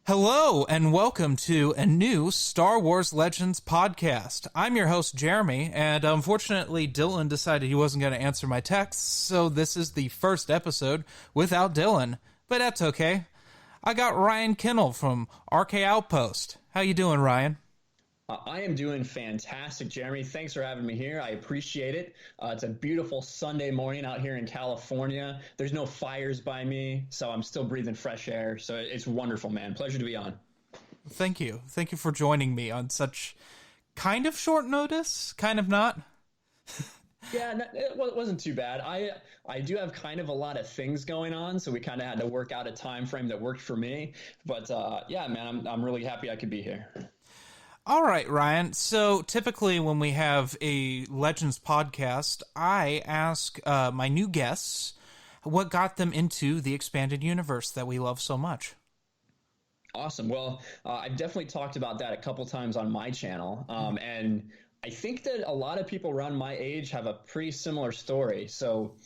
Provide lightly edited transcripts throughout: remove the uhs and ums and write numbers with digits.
Hello, and welcome to a new Star Wars Legends podcast. I'm your host, Jeremy, and unfortunately, Dylan decided he wasn't going to answer my texts, so this is the first episode without Dylan. But that's okay. I got Ryan Kinel from RK Outpost. How you doing, Ryan? I am doing fantastic, Jeremy. Thanks for having me here. I appreciate it. It's a beautiful Sunday morning out here in California. There's no fires by me, so I'm still breathing fresh air. So it's wonderful, man. Pleasure to be on. Thank you. Thank you for joining me on such kind of short notice, kind of not. Yeah, it wasn't too bad. I do have kind of a lot of things going on, so we kind of had to work out a time frame that worked for me. But yeah, man, I'm really happy I could be here. All right, Ryan. So typically when we have a Legends podcast, I ask my new guests what got them into the expanded universe that we love so much. Awesome. Well, I've definitely talked about that a couple times on my channel. And I think that a lot of people around my age have a pretty similar story. So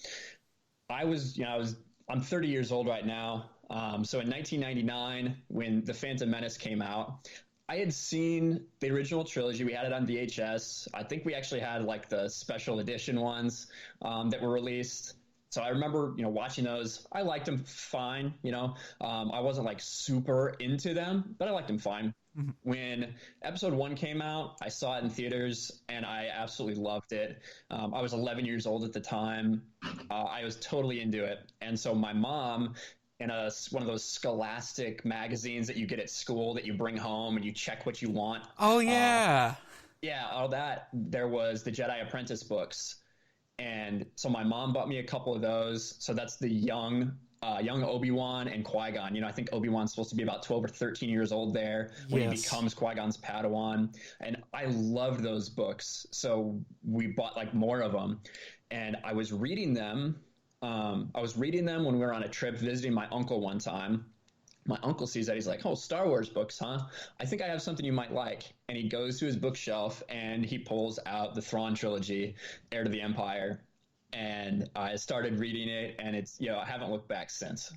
I'm 30 years old right now. So in 1999, when The Phantom Menace came out, I had seen the original trilogy. We had it on VHS. I think we actually had like the special edition ones that were released. So I remember, watching those. I liked them fine. I wasn't like super into them, but I liked them fine. Mm-hmm. When episode 1 came out, I saw it in theaters and I absolutely loved it. I was 11 years old at the time. I was totally into it. And so my mom, in one of those Scholastic magazines that you get at school that you bring home and you check what you want. Oh, yeah. All that. There was the Jedi Apprentice books. And so my mom bought me a couple of those. So that's the young Obi-Wan and Qui-Gon. I think Obi-Wan's supposed to be about 12 or 13 years old there when he becomes Qui-Gon's Padawan. And I loved those books. So we bought like more of them. And I was reading them. When we were on a trip visiting my uncle one time. My uncle sees that. He's like, "Oh, Star Wars books, huh? I think I have something you might like." And he goes to his bookshelf and he pulls out the Thrawn trilogy, Heir to the Empire. And I started reading it, and it's, I haven't looked back since.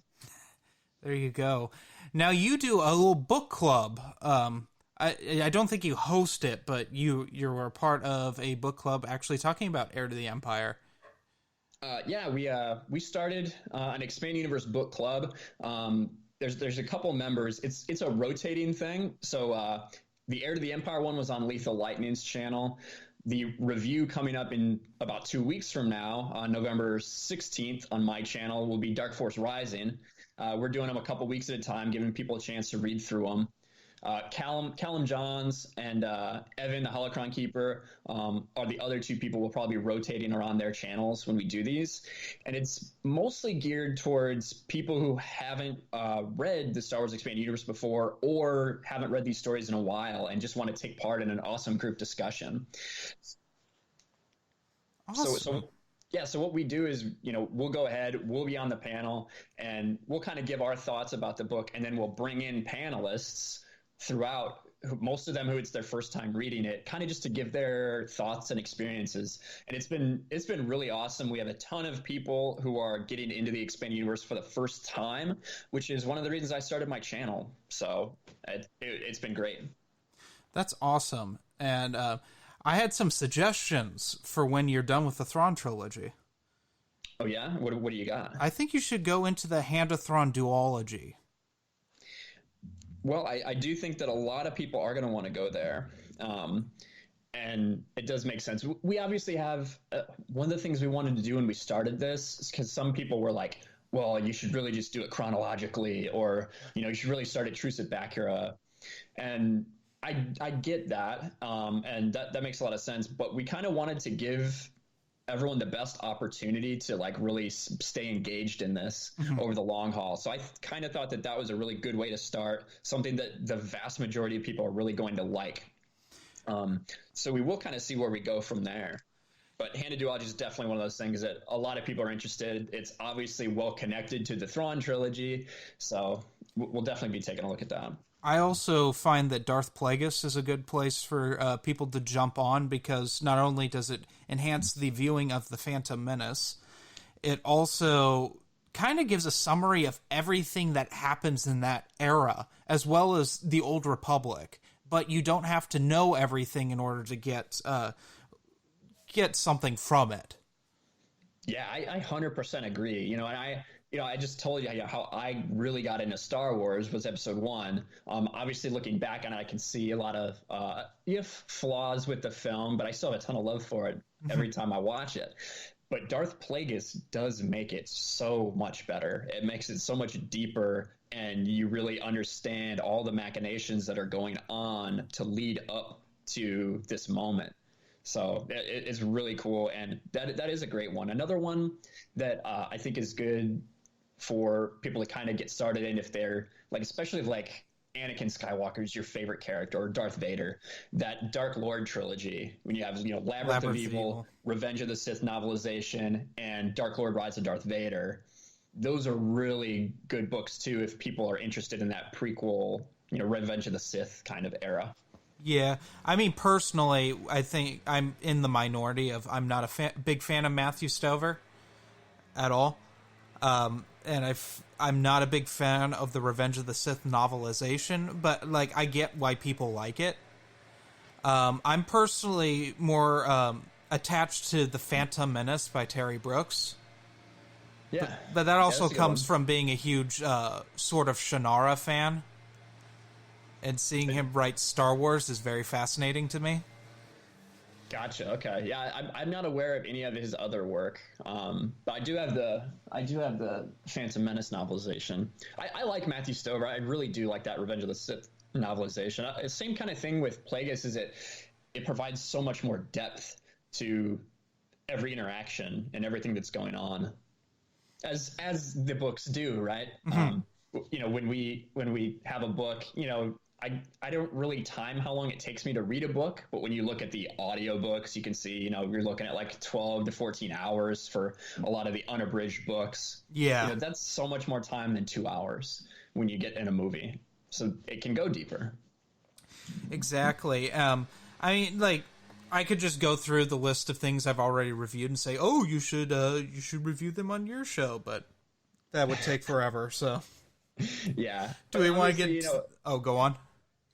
There you go. Now you do a little book club. I don't think you host it, but you were part of a book club actually talking about Heir to the Empire. We started an Expanded Universe book club. There's a couple members. It's a rotating thing. So the Heir to the Empire one was on Lethal Lightning's channel. The review coming up in about 2 weeks from now, on November 16th on my channel, will be Dark Force Rising. We're doing them a couple weeks at a time, giving people a chance to read through them. Callum Johns and Evan, the Holocron Keeper, are the other two people we'll probably be rotating around their channels when we do these. And it's mostly geared towards people who haven't read the Star Wars Expanded Universe before or haven't read these stories in a while and just want to take part in an awesome group discussion. Awesome. So what we do is, we'll go ahead, we'll be on the panel, and we'll kind of give our thoughts about the book, and then we'll bring in panelists throughout, most of them who it's their first time reading it, kind of just to give their thoughts and experiences. And it's been really awesome. We have a ton of people who are getting into the Expanded Universe for the first time, which is one of the reasons I started my channel. So it's been great. That's awesome. And I had some suggestions for when you're done with the Thrawn trilogy. Oh yeah? What do you got? I think you should go into the Hand of Thrawn duology. Well, I do think that a lot of people are going to want to go there. And it does make sense. We obviously have one of the things we wanted to do when we started this is because some people were like, well, you should really just do it chronologically, or, you should really start at Truce at Bakura. And I get that. And that makes a lot of sense. But we kind of wanted to give everyone the best opportunity to like really stay engaged in this over the long haul. So I kind of thought that was a really good way to start, something that the vast majority of people are really going to like. So we will kind of see where we go from there. But Hand of Duology is definitely one of those things that a lot of people are interested. It's obviously well connected to the Thrawn trilogy. So we'll definitely be taking a look at that. I also find that Darth Plagueis is a good place for people to jump on, because not only does it enhance the viewing of The Phantom Menace, it also kind of gives a summary of everything that happens in that era, as well as the Old Republic. But you don't have to know everything in order to get something from it. Yeah, I 100% agree. You know, and I just told you how I really got into Star Wars was Episode 1. Obviously, looking back on it, I can see a lot of flaws with the film, but I still have a ton of love for it every time I watch it. But Darth Plagueis does make it so much better. It makes it so much deeper, and you really understand all the machinations that are going on to lead up to this moment. So it's really cool, and that is a great one. Another one that I think is good for people to kind of get started in, if they're like, especially like Anakin Skywalker is your favorite character, or Darth Vader, that Dark Lord trilogy, when you have, Labyrinth of Evil, Revenge of the Sith novelization, and Dark Lord Rise of Darth Vader. Those are really good books too, if people are interested in that prequel, Revenge of the Sith kind of era. Yeah, I mean, personally, I think I'm in the minority of I'm not a big fan of Matthew Stover at all. And I'm not a big fan of the Revenge of the Sith novelization, but like I get why people like it. I'm personally more attached to The Phantom Menace by Terry Brooks. Yeah, but that also comes from being a huge Sword of Shannara fan, and seeing him write Star Wars is very fascinating to me. Gotcha. Okay. Yeah, I'm not aware of any of his other work, but I do have the Phantom Menace novelization. I like Matthew Stover. I really do like that Revenge of the Sith novelization. Same kind of thing with Plagueis, is it provides so much more depth to every interaction and everything that's going on, as the books do, right? Mm-hmm. When we have a book, I don't really time how long it takes me to read a book, but when you look at the audiobooks, you can see, you're looking at like 12 to 14 hours for a lot of the unabridged books. Yeah. That's so much more time than 2 hours when you get in a movie. So it can go deeper. Exactly. I mean, like, I could just go through the list of things I've already reviewed and say, oh, you should review them on your show, but that would take forever, so. Yeah. Do we want to get... Oh, go on.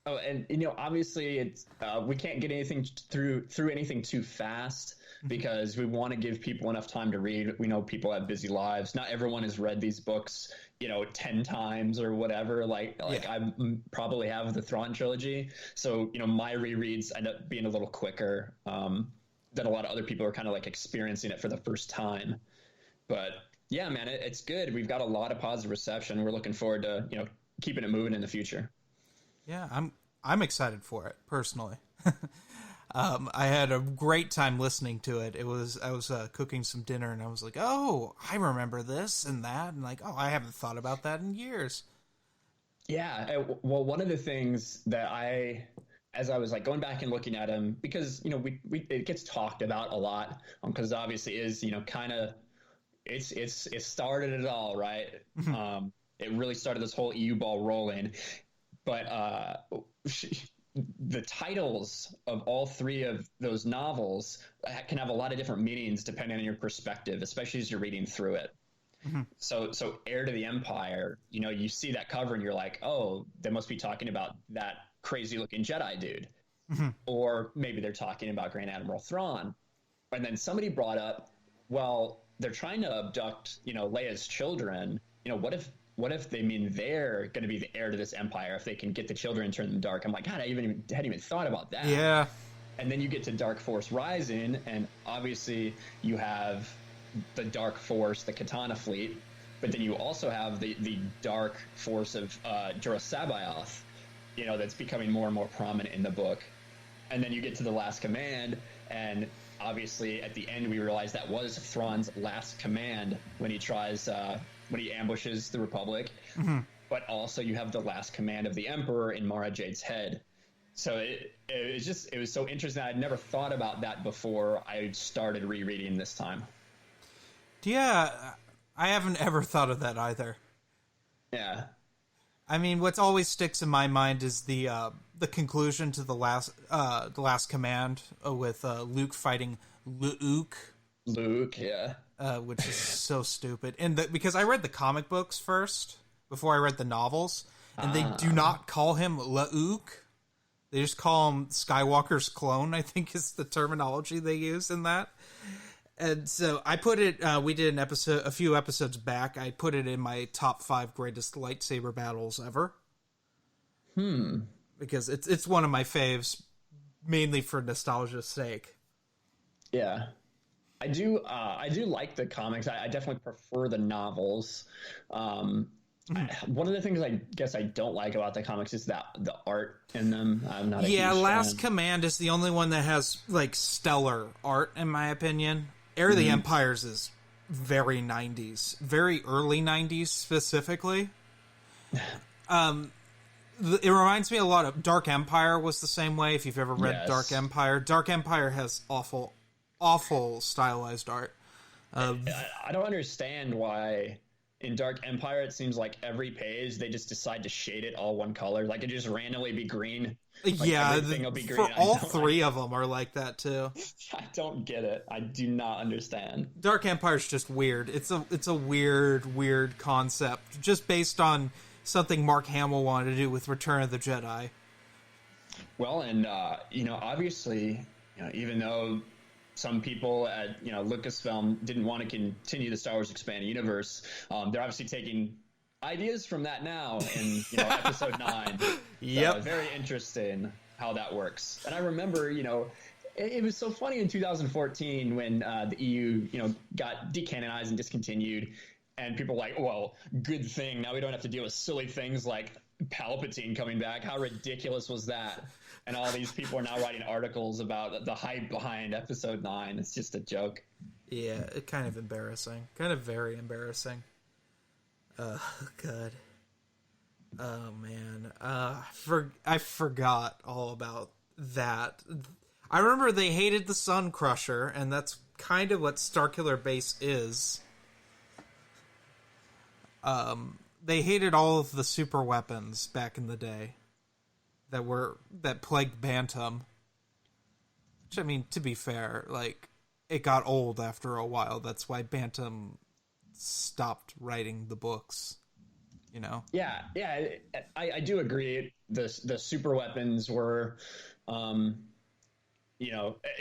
Oh, and obviously it's we can't get anything through anything too fast, because we want to give people enough time to read. We know people have busy lives. Not everyone has read these books, 10 times or whatever. Like I probably have the Thrawn trilogy, so my rereads end up being a little quicker than a lot of other people are kind of like experiencing it for the first time. But yeah, man, it's good. We've got a lot of positive reception. We're looking forward to keeping it moving in the future. Yeah, I'm excited for it personally. I had a great time listening to it. I was cooking some dinner, and I was like, oh, I remember this and that, and like, oh, I haven't thought about that in years. Yeah. Well, one of the things that as I was like going back and looking at him, because it gets talked about a lot, because obviously is kind of it started it all, right? It really started this whole EU ball rolling. But the titles of all three of those novels can have a lot of different meanings depending on your perspective, especially as you're reading through it. Mm-hmm. So Heir to the Empire, you see that cover and you're like, oh, they must be talking about that crazy looking Jedi dude. Mm-hmm. Or maybe they're talking about Grand Admiral Thrawn. And then somebody brought up, well, they're trying to abduct, Leia's children. What if they mean they're going to be the heir to this empire if they can get the children and turn them dark? I'm like, God, I hadn't even thought about that. Yeah. And then you get to Dark Force Rising, and obviously you have the Dark Force, the Katana fleet, but then you also have the Dark Force of Jura Sabaoth, that's becoming more and more prominent in the book. And then you get to the Last Command, and obviously at the end we realize that was Thrawn's last command when he tries... when he ambushes the Republic, mm-hmm. But also you have the last command of the Emperor in Mara Jade's head. So it was so interesting. I'd never thought about that before I started rereading this time. Yeah, I haven't ever thought of that either. Yeah. I mean, what always sticks in my mind is the conclusion to the last command with Luke fighting Luke. Luke, yeah. which is so stupid. And because I read the comic books first before I read the novels, and they do not call him Luke. They just call him Skywalker's clone, I think is the terminology they use in that. And so I put it, we did a few episodes back, I put it in my top 5 greatest lightsaber battles ever. Because it's one of my faves, mainly for nostalgia's sake. Yeah. I do like the comics. I definitely prefer the novels. One of the things I guess I don't like about the comics is that the art in them. I'm not a huge Last fan. Command is the only one that has like stellar art, in my opinion. Heir of the Empires is very 90s, very early 90s specifically. It reminds me a lot of Dark Empire was the same way. If you've ever read Dark Empire has awful stylized art. I don't understand why in Dark Empire it seems like every page they just decide to shade it all one color, like it just randomly be green. Like everything will be green. For all 3 of them are like that too. I don't get it. I do not understand. Dark Empire's just weird. It's a weird concept, just based on something Mark Hamill wanted to do with Return of the Jedi. Well, and obviously, even though some people at Lucasfilm didn't want to continue the Star Wars Expanded Universe, they're obviously taking ideas from that now in Episode 9. Yep. So very interesting how that works. And I remember, it was so funny in 2014 when the EU, got decanonized and discontinued, and people were like, well, good thing. Now we don't have to deal with silly things like Palpatine coming back. How ridiculous was that? And all these people are now writing articles about the hype behind Episode 9. It's just a joke. Yeah, kind of embarrassing. Kind of very embarrassing. God. Oh, man. I forgot all about that. I remember they hated the Sun Crusher, and that's kind of what Starkiller Base is. They hated all of the super weapons back in the day that plagued Bantam. Which, I mean, to be fair, like, it got old after a while. That's why Bantam stopped writing the books, Yeah, I do agree. The super weapons were,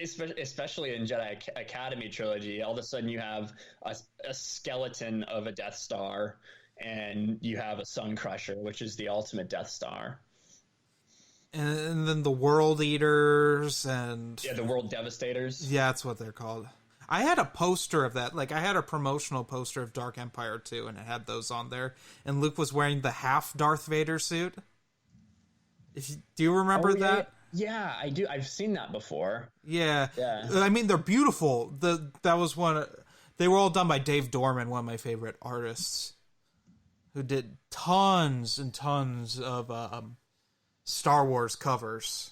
especially in Jedi Academy trilogy, all of a sudden you have a skeleton of a Death Star, and you have a Sun Crusher, which is the ultimate Death Star. And then the World Eaters and... Yeah, the World Devastators. Yeah, that's what they're called. I had a poster of that. Like, I had a promotional poster of Dark Empire 2, and it had those on there. And Luke was wearing the half Darth Vader suit. Do you remember that? Yeah, I do. I've seen that before. Yeah. I mean, they're beautiful. That was one... They were all done by Dave Dorman, one of my favorite artists, who did tons and tons of Star Wars covers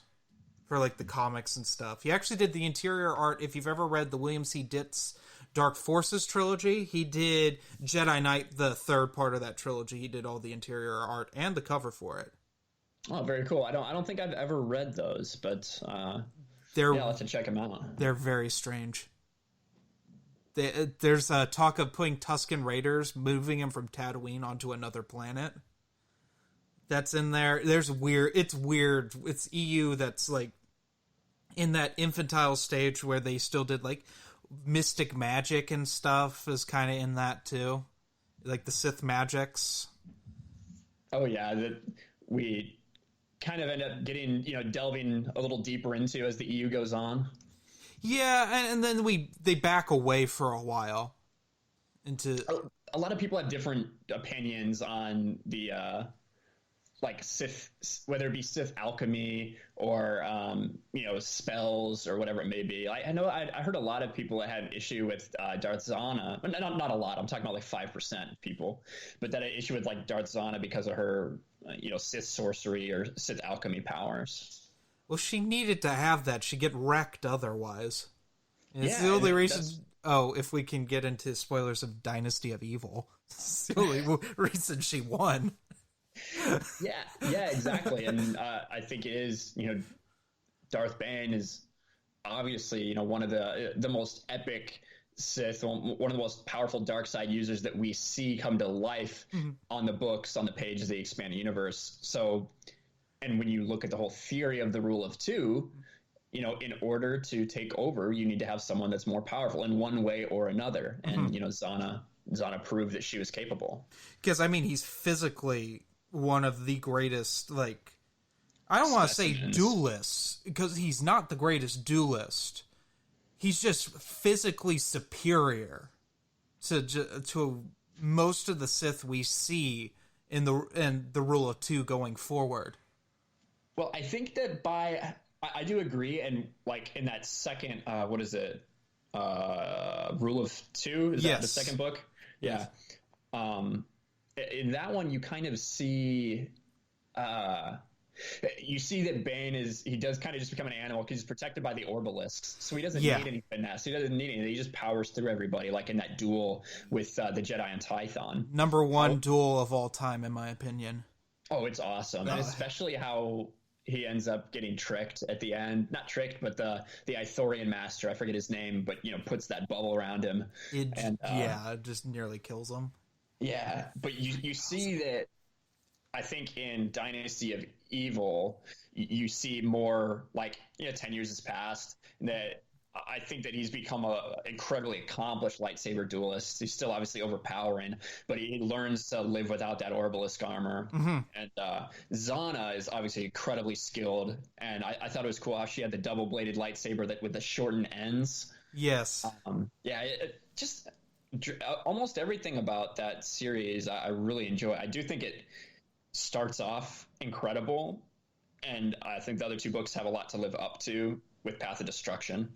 for like the comics and stuff. He actually did the interior art. If you've ever read the William C. Ditt's Dark Forces trilogy, he did Jedi Knight, the third part of that trilogy. He did all the interior art and the cover for it. Oh, very cool. I don't think I've ever read those, but I'll have to check them out. They're very strange. There's a talk of putting Tusken Raiders, moving them from Tatooine onto another planet. That's in there. It's weird. It's EU that's like in that infantile stage where they still did like mystic magic and stuff is kind of in that too. Like the Sith magics. Oh yeah, that we kind of end up getting, delving a little deeper into as the EU goes on. Yeah, and then they back away for a while. A lot of people have different opinions on the like Sith, whether it be Sith alchemy or spells or whatever it may be. I know I heard a lot of people that had an issue with Darth Zana, but not a lot. I'm talking about like 5% of people, but that had an issue with like Darth Zana because of her Sith sorcery or Sith alchemy powers. Well, she needed to have that. She'd get wrecked otherwise. And it's the only reason... Oh, if we can get into spoilers of Dynasty of Evil. It's the only reason she won. Yeah, exactly. And I think it is, Darth Bane is obviously, one of the most epic Sith, one of the most powerful dark side users that we see come to life on the books, on the pages of the expanded universe. So, and when you look at the whole theory of the rule of two, you know, in order to take over, you need to have someone that's more powerful in one way or another. And, you know, Zana proved that she was capable. Because, I mean, he's physically one of the greatest, like, I don't want to say duelists, because he's not the greatest duelist. He's just physically superior to most of the Sith we see in the rule of two going forward. Well, I think that I do agree, and like in that second, what is it? Rule of Two? Is that the second book? Yeah. In that one, you kind of see, you see that Bane he does kind of just become an animal because he's protected by the Orbalisks. So he doesn't need any finesse. He doesn't need anything. He just powers through everybody, like in that duel with the Jedi and Tython. Number one duel of all time, in my opinion. Oh, it's awesome. And especially how he ends up getting tricked at the end. Not tricked, but the Ithorian master, I forget his name, but, you know, puts that bubble around him. It just nearly kills him. Yeah, but you see that, I think in Dynasty of Evil, you see more like, you know, 10 years has passed, and that I think that he's become a incredibly accomplished lightsaber duelist. He's still obviously overpowering, but he learns to live without that Orbalisk armor. And Zana is obviously incredibly skilled, and I thought it was cool how she had the double-bladed lightsaber that with the shortened ends. Yes. Just almost everything about that series I really enjoy. I do think it starts off incredible, and I think the other two books have a lot to live up to with Path of Destruction.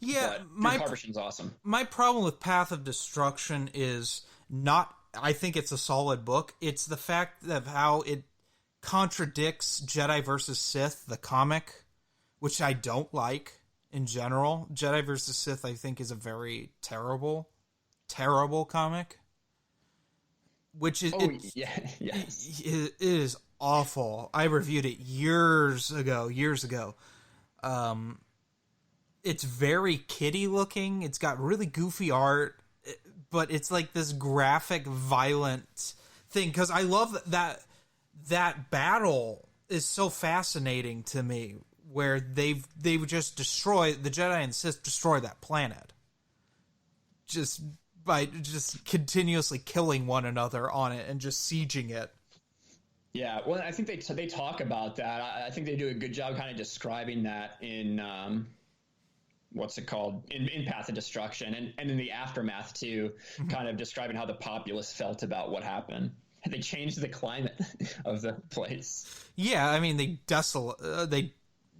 Yeah, my Harbition's awesome. My problem with Path of Destruction is not, I think it's a solid book. It's the fact of how it contradicts Jedi versus Sith, the comic, which I don't like in general. Jedi versus Sith, I think, is a very terrible comic. Which is it is awful. I reviewed it years ago. It's very kiddie looking. It's got really goofy art, but it's like this graphic, violent thing. Because I love that battle is so fascinating to me, where they would just destroy the Jedi and Sith, destroy that planet, just by just continuously killing one another on it and just sieging it. Yeah, well, I think they talk about that. I think they do a good job kind of describing that in what's it called, in Path of Destruction, and in the aftermath too, kind of describing how the populace felt about what happened. They changed the climate of the place. Yeah, I mean they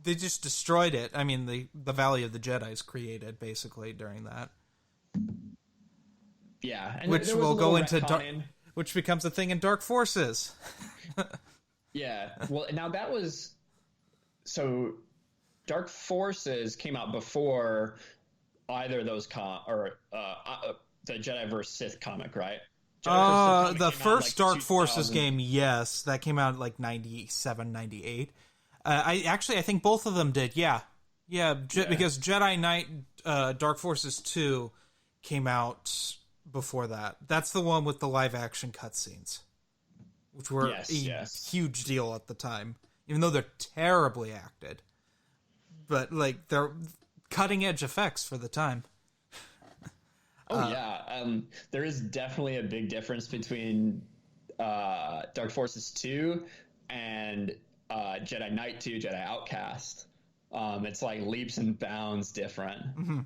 just destroyed it. I mean the Valley of the Jedi is created basically during that. Yeah, and which will go into which becomes a thing in Dark Forces. Yeah, well, now that was so. Dark Forces came out before either of those the Jedi vs. Sith comic, right? The first Dark Forces game, yes, that came out like 97, 98. I think both of them did. Yeah, because Jedi Knight Dark Forces 2 came out before that. That's the one with the live action cutscenes, which were a huge deal at the time, even though they're terribly acted. But like they're cutting edge effects for the time. There is definitely a big difference between Dark Forces 2 and Jedi Knight 2, Jedi Outcast. It's like leaps and bounds different. Mm-hmm.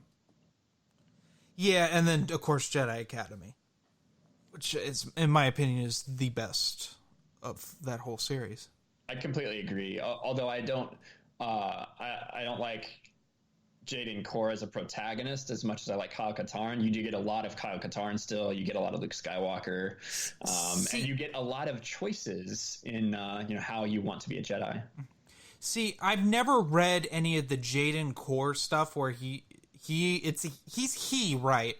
Yeah, and then of course Jedi Academy, which is, in my opinion, is the best of that whole series. I completely agree. Although I don't like Jade and Korra as a protagonist as much as I like Kyle Katarn. You do get a lot of Kyle Katarn still. You get a lot of Luke Skywalker, and you get a lot of choices in how you want to be a Jedi. See, I've never read any of the Jade and Korra stuff where he's right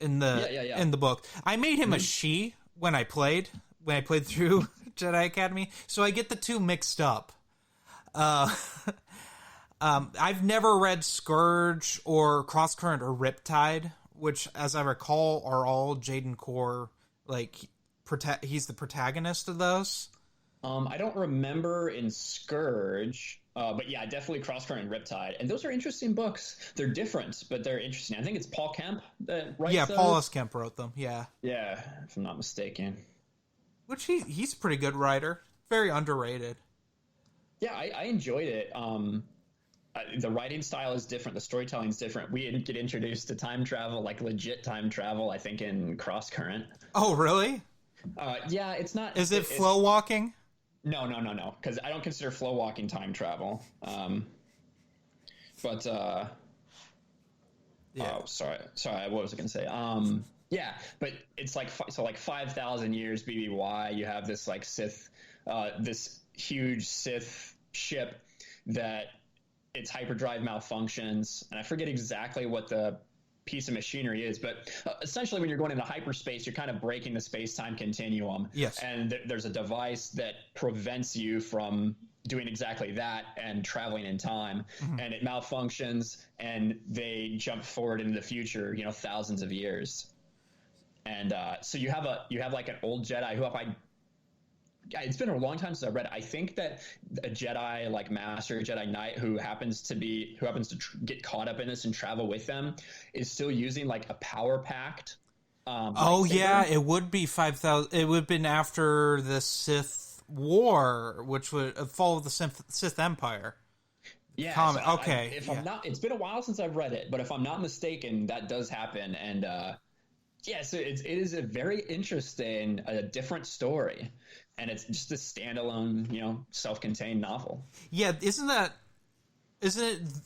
in the book. I made him a she when I played through Jedi Academy, so I get the two mixed up. I've never read Scourge or Crosscurrent or Riptide which, as I recall, are all Jade and Core, like, he's the protagonist of those. I don't remember in Scourge, but yeah, definitely Crosscurrent and Riptide. And those are interesting books. They're different, but they're interesting. I think it's Paul Kemp that writes Yeah, those. Paul S. Kemp wrote them, yeah. Yeah, if I'm not mistaken. Which he's a pretty good writer. Very underrated. Yeah, I enjoyed it. The writing style is different. The storytelling is different. We didn't get introduced to time travel, like legit time travel, I think, in Crosscurrent. Oh, really? Yeah, it's not... Is it flow walking? No, because I don't consider flow walking time travel. Yeah. Oh, sorry, what was I going to say? Yeah, but it's like 5,000 years BBY. You have this like Sith, this huge Sith ship that its hyperdrive malfunctions, and I forget exactly what the piece of machinery is, but essentially when you're going into hyperspace, you're kind of breaking the space-time continuum. Yes. And there's a device that prevents you from doing exactly that and traveling in time. Mm-hmm. And it malfunctions, and they jump forward into the future, thousands of years. And so you have like an old Jedi who, it's been a long time since I read it. I think that a Jedi, like Master Jedi Knight, who happens to get caught up in this and travel with them, is still using like a power pact. Yeah, it would be 5,000. It would have been after the Sith War, which would follow the Sith Empire. Yeah. So okay. I'm not, it's been a while since I've read it, but if I'm not mistaken, that does happen. And yeah, so it is a very interesting, different story. And it's just a standalone, self-contained novel. Yeah, isn't it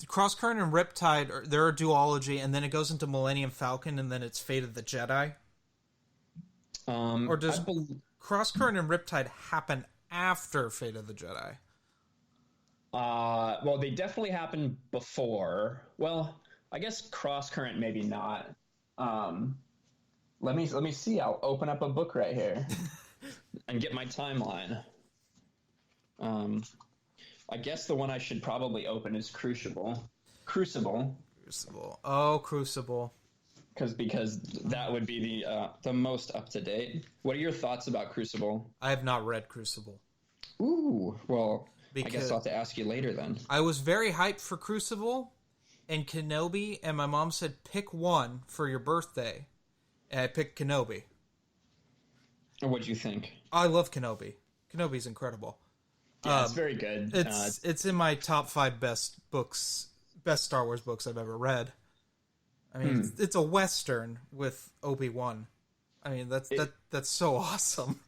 Crosscurrent and Riptide? They're a duology, and then it goes into Millennium Falcon, and then it's Fate of the Jedi. Or does Crosscurrent and Riptide happen after Fate of the Jedi? Well, they definitely happen before. Well, I guess Crosscurrent maybe not. Let me see. I'll open up a book right here. And get my timeline. I guess the one I should probably open is Crucible. Oh, Crucible. Because that would be the most up to date. What are your thoughts about Crucible? I have not read Crucible. Ooh, well, I guess I'll have to ask you later then. I was very hyped for Crucible and Kenobi, and my mom said pick one for your birthday, and I picked Kenobi. What'd you think? I love Kenobi. Kenobi's incredible. Yeah, it's very good. It's in my top 5 best Star Wars books I've ever read. I mean, it's a Western with Obi-Wan. I mean, that's so awesome.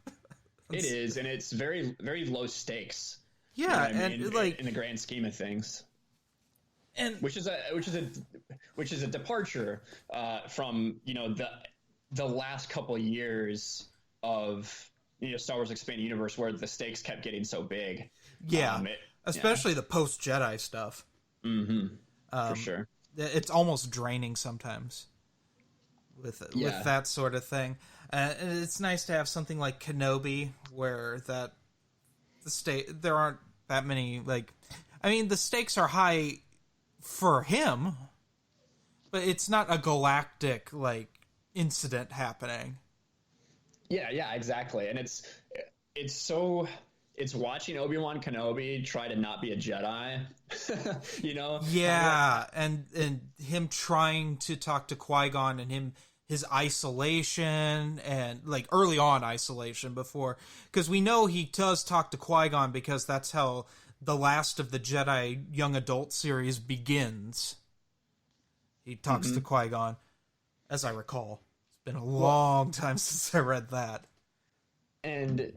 It is, and it's very, very low stakes. Yeah, in the grand scheme of things, and which is a departure from the last couple of years of Star Wars Expanded Universe, where the stakes kept getting so big. Yeah, especially the post Jedi stuff. Mm-hmm. For sure, it's almost draining sometimes with that sort of thing. And it's nice to have something like Kenobi, where there aren't that many, the stakes are high for him, but it's not a galactic incident happening. Yeah, exactly. And it's watching Obi-Wan Kenobi try to not be a Jedi, Yeah, and him trying to talk to Qui-Gon, and his isolation, and early on isolation before, because we know he does talk to Qui-Gon, because that's how the last of the Jedi young adult series begins. He talks to Qui-Gon, as I recall. It's been a long time since I read that. And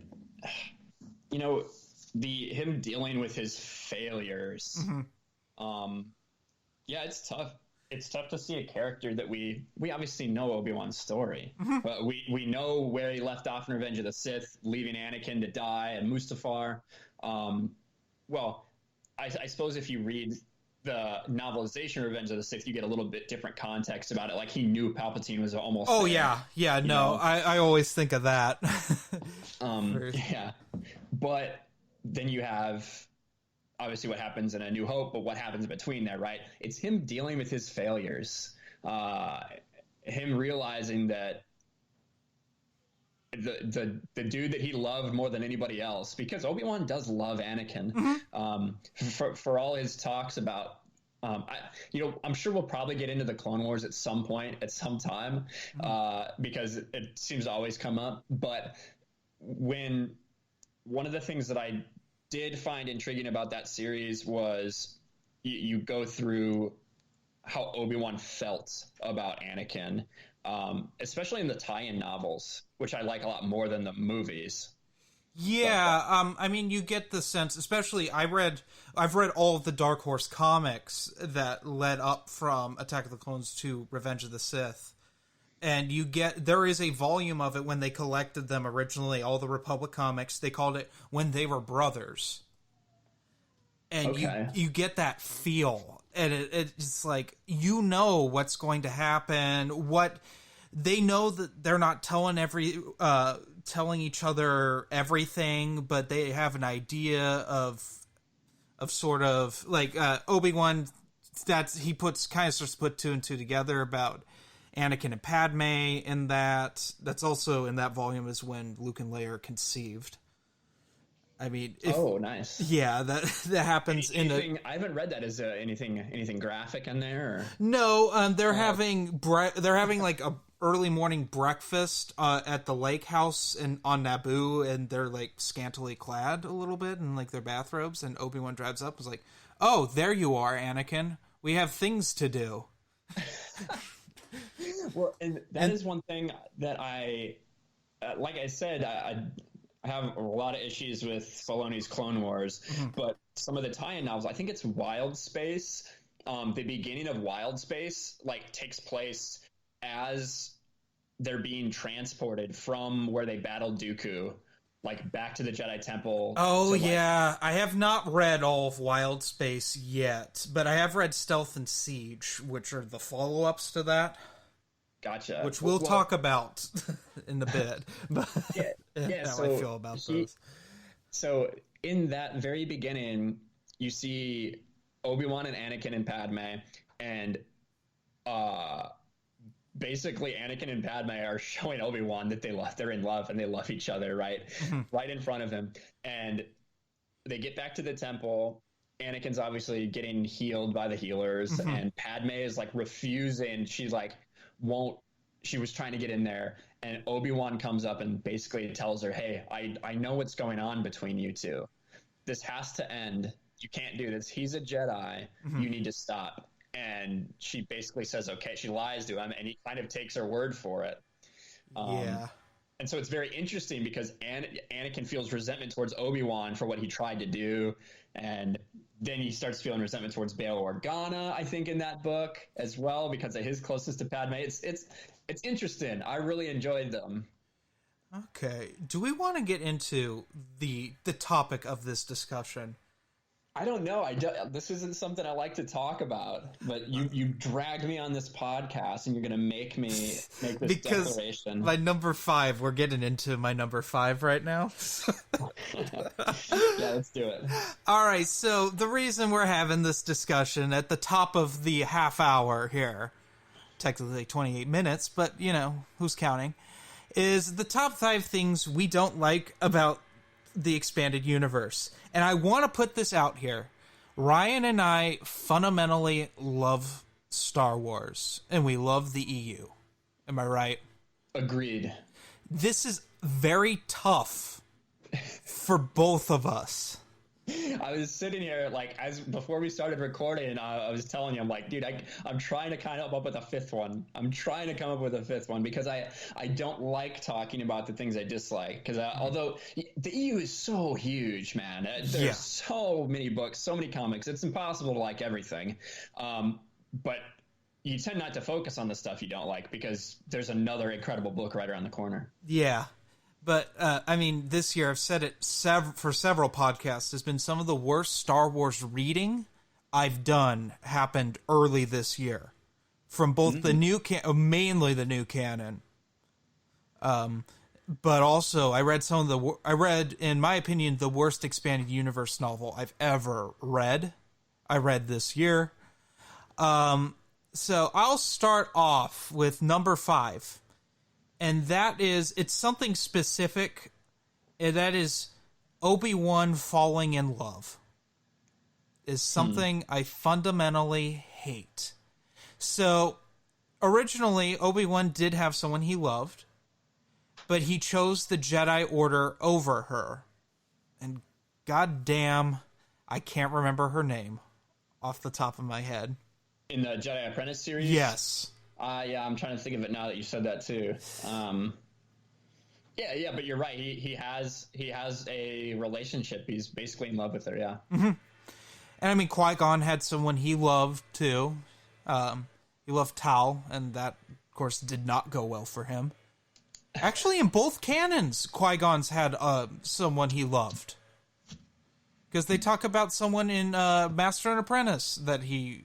him dealing with his failures. Yeah, it's tough. It's tough to see a character that we obviously know Obi-Wan's story, but we know where he left off in Revenge of the Sith, leaving Anakin to die and Mustafar. Well, I suppose if you read the novelization Revenge of the Sith, you get a little bit different context about it. Like, he knew Palpatine was almost there, I always think of that. Yeah, but then you have obviously what happens in A New Hope, but what happens in between there, right? It's him dealing with his failures. him realizing that the dude that he loved more than anybody else, because Obi-Wan does love Anakin, for all his talks about, I'm sure we'll probably get into the Clone Wars at some point, at some time, because it seems to always come up. But one of the things that I did find intriguing about that series was you go through how Obi-Wan felt about Anakin, especially in the tie-in novels, which I like a lot more than the movies. Yeah, I mean, you get the sense, especially I've read all of the Dark Horse comics that led up from Attack of the Clones to Revenge of the Sith. And there is a volume of it when they collected them originally, all the Republic comics, they called it When They Were Brothers. And you get that feel. And it's like, what's going to happen. They know that they're not telling each other everything, but they have an idea of sort of like Obi-Wan, that he starts to put two and two together about Anakin and Padme, and that's also in that volume is when Luke and Leia are conceived. I mean, nice. Yeah, that happens I haven't read that. Is anything graphic in there? Or? No, they're having like a early morning breakfast at the lake house on Naboo, and they're like scantily clad a little bit in like their bathrobes, and Obi-Wan drives up and is like, "Oh, there you are, Anakin. We have things to do." Well, and that is one thing that like I said, I have a lot of issues with Filoni's Clone Wars, but some of the tie-in novels, I think it's Wild Space. The beginning of Wild Space like takes place as they're being transported from where they battled Dooku, like back to the Jedi Temple. Oh, yeah. I have not read all of Wild Space yet, but I have read Stealth and Siege, which are the follow-ups to that. Gotcha. Which we'll talk about in a bit. But yeah. How I feel about those. So in that very beginning, you see Obi-Wan and Anakin and Padme, and basically Anakin and Padme are showing Obi-Wan that they're in love and they love each other, right? Right in front of him. And they get back to the temple. Anakin's obviously getting healed by the healers, and Padme is like refusing. She's like, she was trying to get in there, and Obi-Wan comes up and basically tells her, "Hey, I know what's going on between you two. This has to end. You can't do this. He's a Jedi. You need to stop." And she basically says, okay. She lies to him, and he kind of takes her word for it. And so it's very interesting because Anakin feels resentment towards Obi-Wan for what he tried to do, and then he starts feeling resentment towards Bail Organa, I think, in that book as well, because of his closeness to Padme. It's interesting. I really enjoyed them. Okay. Do we want to get into the topic of this discussion? I don't know. This isn't something I like to talk about, but you dragged me on this podcast, and you're going to make me make this declaration. My number 5, we're getting into my number 5 right now. Yeah, let's do it. All right. So the reason we're having this discussion at the top of the half hour here, technically 28 minutes, but who's counting, is the top 5 things we don't like about the expanded universe. And I want to put this out here. Ryan and I fundamentally love Star Wars, and we love the EU. Am I right? Agreed. This is very tough for both of us. I was sitting here, like, before we started recording, I was telling you, I'm like, dude, I'm trying to kind of come up with a fifth one. I'm trying to come up with a fifth one because I don't like talking about the things I dislike. Because although the EU is so huge, man, there's so many books, so many comics, it's impossible to like everything. But you tend not to focus on the stuff you don't like because there's another incredible book right around the corner. Yeah. But, I mean, this year, I've said it for several podcasts, has been some of the worst Star Wars reading I've done happened early this year. From both the new mainly the new canon. But also, I read, in my opinion, the worst expanded universe novel I've ever read. I read this year. So I'll start off with number 5. And that is, it's something specific. And that is Obi-Wan falling in love. Is something I fundamentally hate. So, originally, Obi-Wan did have someone he loved, but he chose the Jedi Order over her. And goddamn, I can't remember her name off the top of my head. In the Jedi Apprentice series? Yes. Yeah, I'm trying to think of it now that you said that too. Yeah, but you're right. He has a relationship. He's basically in love with her, yeah. Mm-hmm. And I mean, Qui-Gon had someone he loved, too. He loved Tal, and that, of course, did not go well for him. Actually, in both canons, Qui-Gon's had someone he loved. Because they talk about someone in Master and Apprentice that he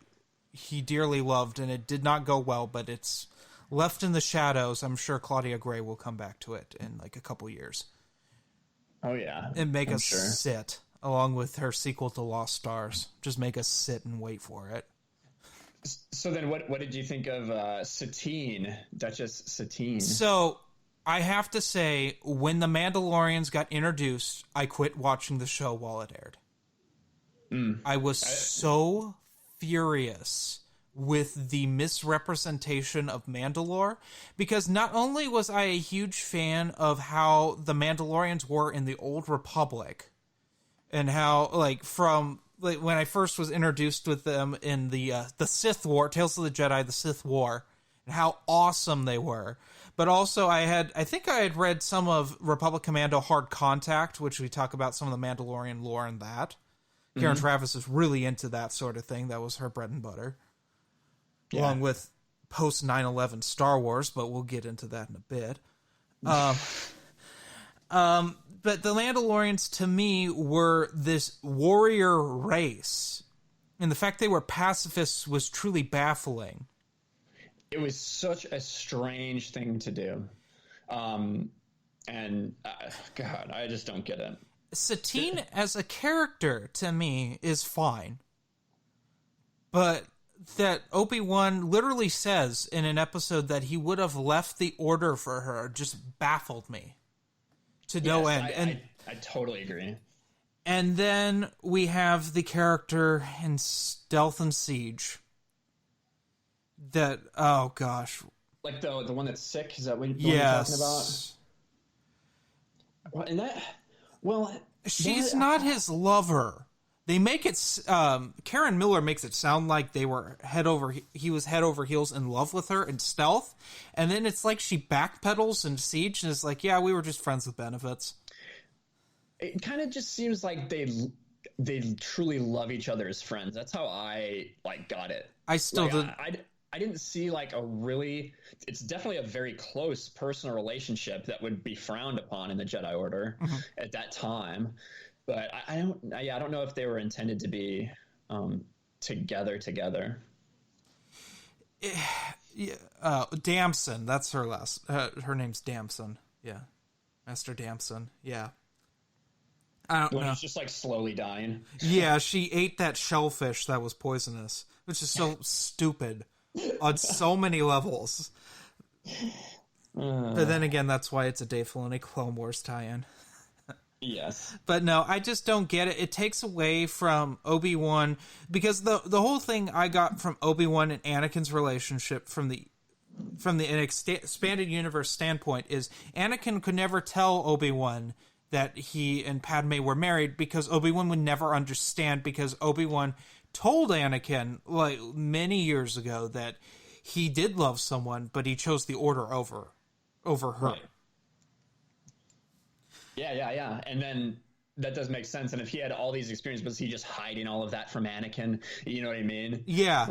dearly loved, and it did not go well, but it's left in the shadows. I'm sure Claudia Gray will come back to it in, like, a couple years. Oh, yeah. And make us sit. Along with her sequel to Lost Stars. Just make us sit and wait for it. So then what did you think of Satine, Duchess Satine? So, I have to say, when The Mandalorians got introduced, I quit watching the show while it aired. I was so furious with the misrepresentation of Mandalore, because not only was I a huge fan of how the Mandalorians were in the Old Republic, and how, like, from like when I first was introduced with them in the Sith War, Tales of the Jedi, the Sith War, and how awesome they were. But also, I think I had read some of Republic Commando Hard Contact, which we talk about some of the Mandalorian lore and that. Karen Travis is really into that sort of thing. That was her bread and butter. Yeah. Along with post 9/11 Star Wars, but we'll get into that in a bit. But the Mandalorians, to me, were this warrior race. And the fact they were pacifists was truly baffling. It was such a strange thing to do. God, I just don't get it. Satine, as a character, to me, is fine. But that Obi-Wan literally says in an episode that he would have left the order for her just baffled me. To no end. I totally agree. And then we have the character in Stealth and Siege. That, oh gosh. Like the one that's sick? Is that what you're talking about? And she's not his lover. They make it, Karen Miller makes it sound like he was head over heels in love with her in Stealth. And then it's like she backpedals in Siege and it's like, yeah, we were just friends with benefits. It kind of just seems like they truly love each other as friends. That's how I got it. I still didn't. I didn't see it's definitely a very close personal relationship that would be frowned upon in the Jedi Order at that time. But I don't know if they were intended to be together. Damson, that's her last. Her name's Damson. Yeah, Master Damson. Yeah. I don't know. She's just like slowly dying. Yeah, she ate that shellfish that was poisonous, which is so stupid on so many levels. But then again, that's why it's a Dave Filoni Clone Wars tie-in. Yes. But no, I just don't get it. It takes away from Obi-Wan, because the whole thing I got from Obi-Wan and Anakin's relationship from the expanded universe standpoint is Anakin could never tell Obi-Wan that he and Padme were married because Obi-Wan would never understand, because Obi-Wan told Anakin like many years ago that he did love someone, but he chose the Order over her. Right. Yeah. And then that does make sense. And if he had all these experiences, was he just hiding all of that from Anakin? You know what I mean? Yeah.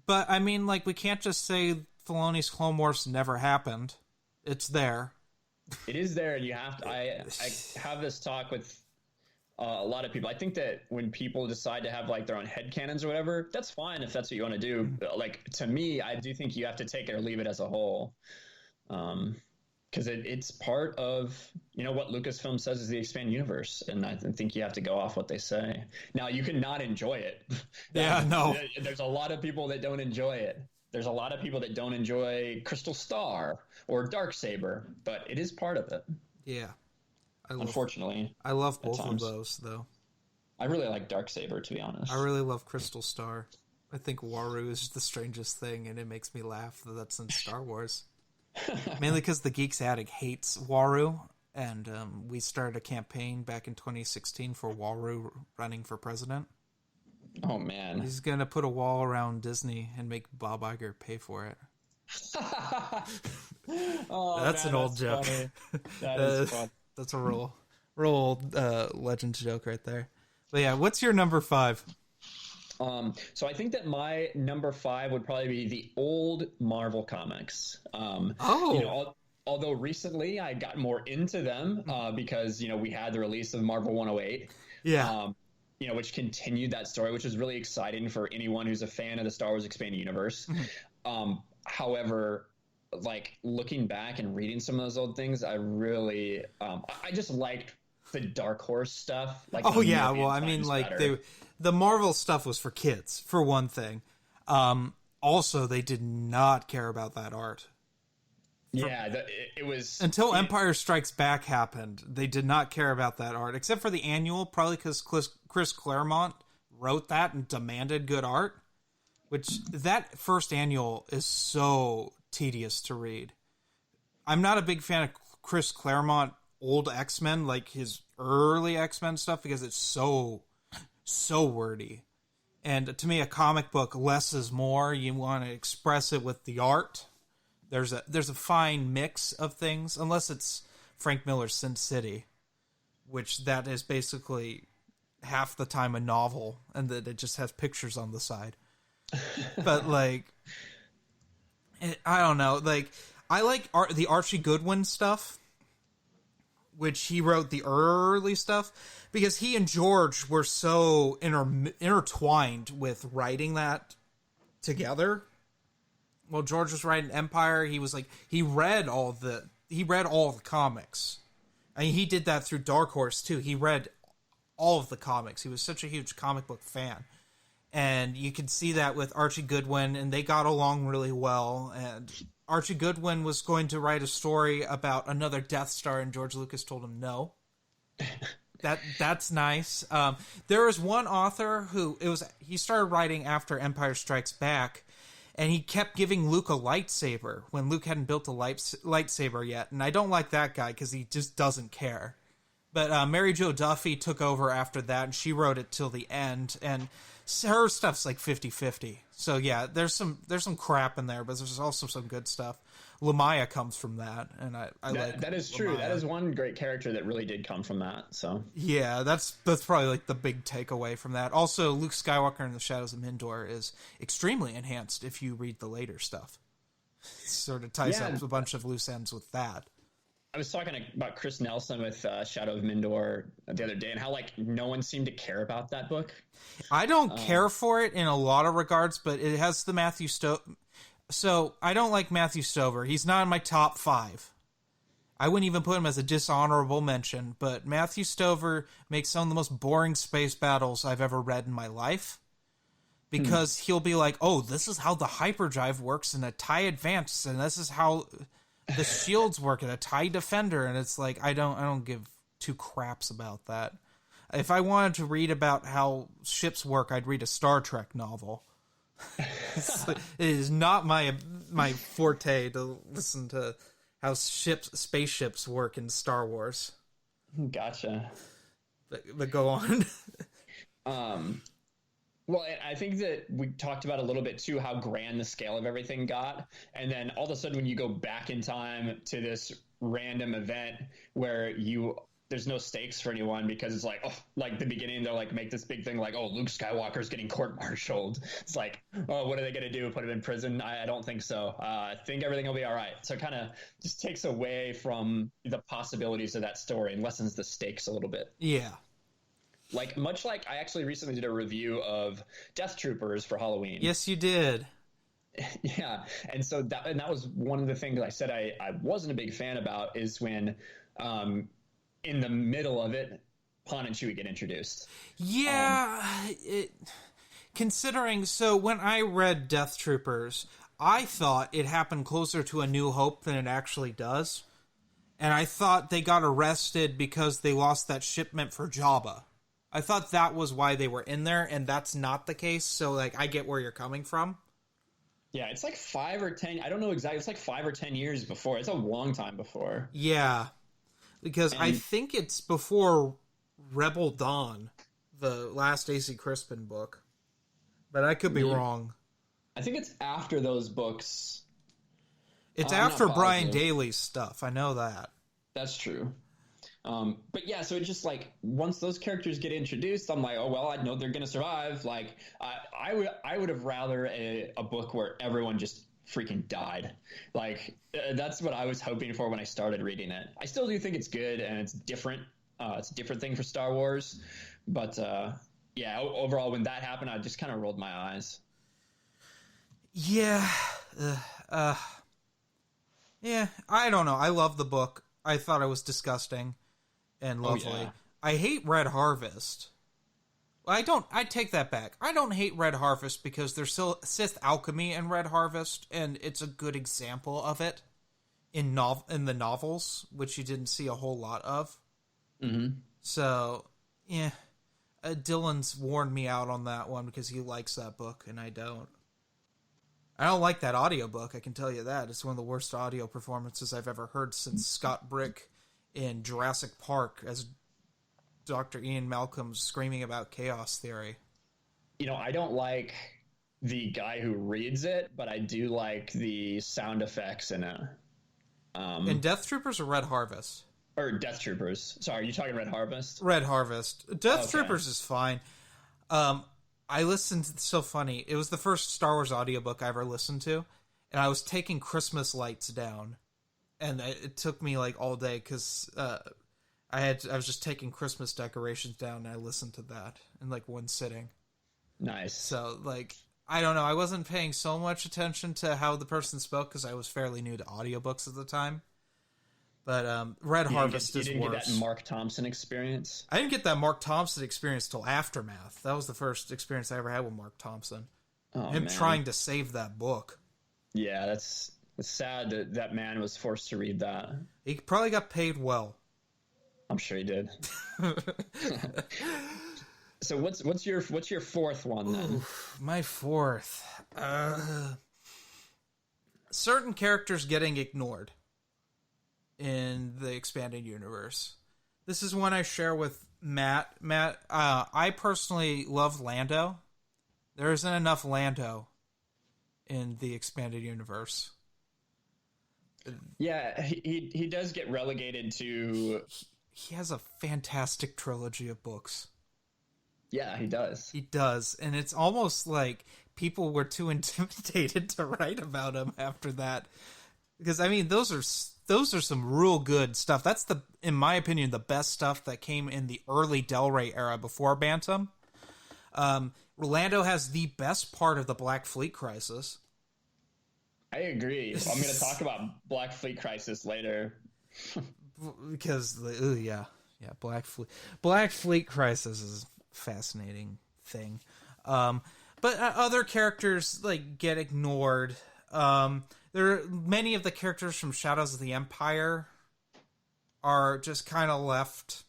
But I mean, we can't just say Filoni's Clone Wars never happened. It's there. It is there, and you have to. I have this talk with a lot of people. I think that when people decide to have their own headcanons or whatever, that's fine if that's what you want to do. But, to me, I do think you have to take it or leave it as a whole. because it's part of, what Lucasfilm says is the expanded universe, and I think you have to go off what they say. Now, you can not enjoy it. Yeah, no. There's a lot of people that don't enjoy it. There's a lot of people that don't enjoy Crystal Star or Darksaber, but it is part of it. Yeah. Unfortunately. I love both of those, though. I really like Darksaber, to be honest. I really love Crystal Star. I think Waru is the strangest thing, and it makes me laugh that that's in Star Wars. Mainly because the Geeks Attic hates Waru, and we started a campaign back in 2016 for Waru running for president. Oh, man. He's going to put a wall around Disney and make Bob Iger pay for it. That's an old joke. That is fun. That's a real old Legends joke right there. But yeah, what's your number 5? So I think that my number 5 would probably be the old Marvel comics. Although recently I got more into them because, we had the release of Marvel 108. Yeah. Which continued that story, which is really exciting for anyone who's a fan of the Star Wars Expanded Universe. However, like looking back and reading some of those old things, I really, I just liked the Dark Horse stuff. Like, the Marvel stuff was for kids, for one thing. Also, they did not care about that art. It was... Until Empire Strikes Back happened, they did not care about that art, except for the annual, probably because Chris Claremont wrote that and demanded good art, which that first annual is so tedious to read. I'm not a big fan of Chris Claremont old X-Men, like his early X-Men stuff, because it's so wordy. And to me, a comic book, less is more. You want to express it with the art. There's a fine mix of things, unless it's Frank Miller's Sin City, which that is basically half the time a novel, and that it just has pictures on the side. But I don't know. I like the Archie Goodwin stuff, which he wrote the early stuff, because he and George were so intertwined with writing that together. Well, George was writing Empire. He was he read all the comics. I mean, he did that through Dark Horse too. He read all of the comics. He was such a huge comic book fan. And you can see that with Archie Goodwin, and they got along really well. And Archie Goodwin was going to write a story about another Death Star, and George Lucas told him no. That's nice. There was one author he started writing after Empire Strikes Back, and he kept giving Luke a lightsaber when Luke hadn't built a lightsaber yet. And I don't like that guy because he just doesn't care. But Mary Jo Duffy took over after that, and she wrote it till the end. And her stuff's 50-50. So yeah, there's some crap in there, but there's also some good stuff. Lamaya comes from that, and I like that is true. That is one great character that really did come from that. So yeah, that's probably the big takeaway from that. Also, Luke Skywalker in the Shadows of Mindor is extremely enhanced if you read the later stuff. It sort of ties up a bunch of loose ends with that. I was talking about Chris Nelson with Shadow of Mindor the other day, and how no one seemed to care about that book. I don't care for it in a lot of regards, but it has the Matthew Stover. So I don't like Matthew Stover. He's not in my top 5. I wouldn't even put him as a dishonorable mention, but Matthew Stover makes some of the most boring space battles I've ever read in my life. Because he'll be like, oh, this is how the hyperdrive works in a TIE Advance, and this is how the shields work in a TIE Defender, and it's I don't give two craps about that. If I wanted to read about how ships work, I'd read a Star Trek novel. It is not my forte to listen to how spaceships work in Star Wars. Gotcha. But go on. Well, I think that we talked about a little bit too how grand the scale of everything got, and then all of a sudden when you go back in time to this random event where there's no stakes for anyone, because it's the beginning, they're make this big thing Luke Skywalker's getting court-martialed. It's what are they going to do? Put him in prison? I don't think so. I think everything will be all right. So it kind of just takes away from the possibilities of that story and lessens the stakes a little bit. Yeah. Much like I actually recently did a review of Death Troopers for Halloween. Yes, you did. Yeah, and so that was one of the things I said I wasn't a big fan about is when, in the middle of it, Han and Chewie get introduced. Yeah, considering, so when I read Death Troopers, I thought it happened closer to A New Hope than it actually does. And I thought they got arrested because they lost that shipment for Jabba. I thought that was why they were in there, and that's not the case, so, like, I get where you're coming from. Yeah, it's like 5 or 10. I don't know exactly. It's like 5 or 10 years before. It's a long time before. Yeah, because I think it's before Rebel Dawn, the last AC Crispin book. But I could be wrong. I think it's after those books. It's after Brian Daley's stuff. I know that. That's true. But yeah, so it's just like once those characters get introduced, I'm like, oh well, I know they're gonna survive. Like I would have rather a book where everyone just freaking died. Like that's what I was hoping for when I started reading it. I still do think it's good and it's different. It's a different thing for Star Wars, but yeah, overall when that happened, I just kind of rolled my eyes. Yeah, yeah. I don't know. I love the book. I thought it was disgusting and lovely. Oh, yeah. I hate Red Harvest. I take that back. I don't hate Red Harvest because there's still Sith alchemy in Red Harvest, and it's a good example of it in the novels, which you didn't see a whole lot of. Mm-hmm. So, yeah. Dylan's warned me out on that one because he likes that book, and I don't. I don't like that audiobook, I can tell you that. It's one of the worst audio performances I've ever heard since Scott Brick in Jurassic Park as Dr. Ian Malcolm screaming about chaos theory. You know, I don't like the guy who reads it, but I do like the sound effects in it. In Death Troopers or Red Harvest? Or Death Troopers. Sorry, are you talking Red Harvest? Red Harvest. Death Troopers is fine. I listened, so funny, it was the first Star Wars audiobook I ever listened to, and I was taking Christmas lights down, and it took me like all day, because I was just taking Christmas decorations down, and I listened to that in like one sitting. Nice. So, like, I don't know, I wasn't paying so much attention to how the person spoke, because I was fairly new to audiobooks at the time. But Red Harvest is worse. You didn't get that Mark Thompson experience? I didn't get that Mark Thompson experience till Aftermath. That was the first experience I ever had with Mark Thompson. Oh, Him man. trying to save that book. Yeah, it's sad that that man was forced to read that. He probably got paid well. I'm sure he did. So what's your fourth one then? Oof, my fourth. Certain characters getting ignored in the expanded universe. This is one I share with Matt. I personally love Lando. There isn't enough Lando in the expanded universe. Yeah, he does get relegated to... He has a fantastic trilogy of books. Yeah, he does. He does, and it's almost like people were too intimidated to write about him after that. Because, I mean, those are some real good stuff. That's, in my opinion, the best stuff that came in the early Del Rey era before Bantam. Lando has the best part of the Black Fleet Crisis. I agree. I'm going to talk about Black Fleet Crisis later. Because, Black Fleet Crisis is a fascinating thing. But other characters, like, get ignored. Many of the characters from Shadows of the Empire are just kind of left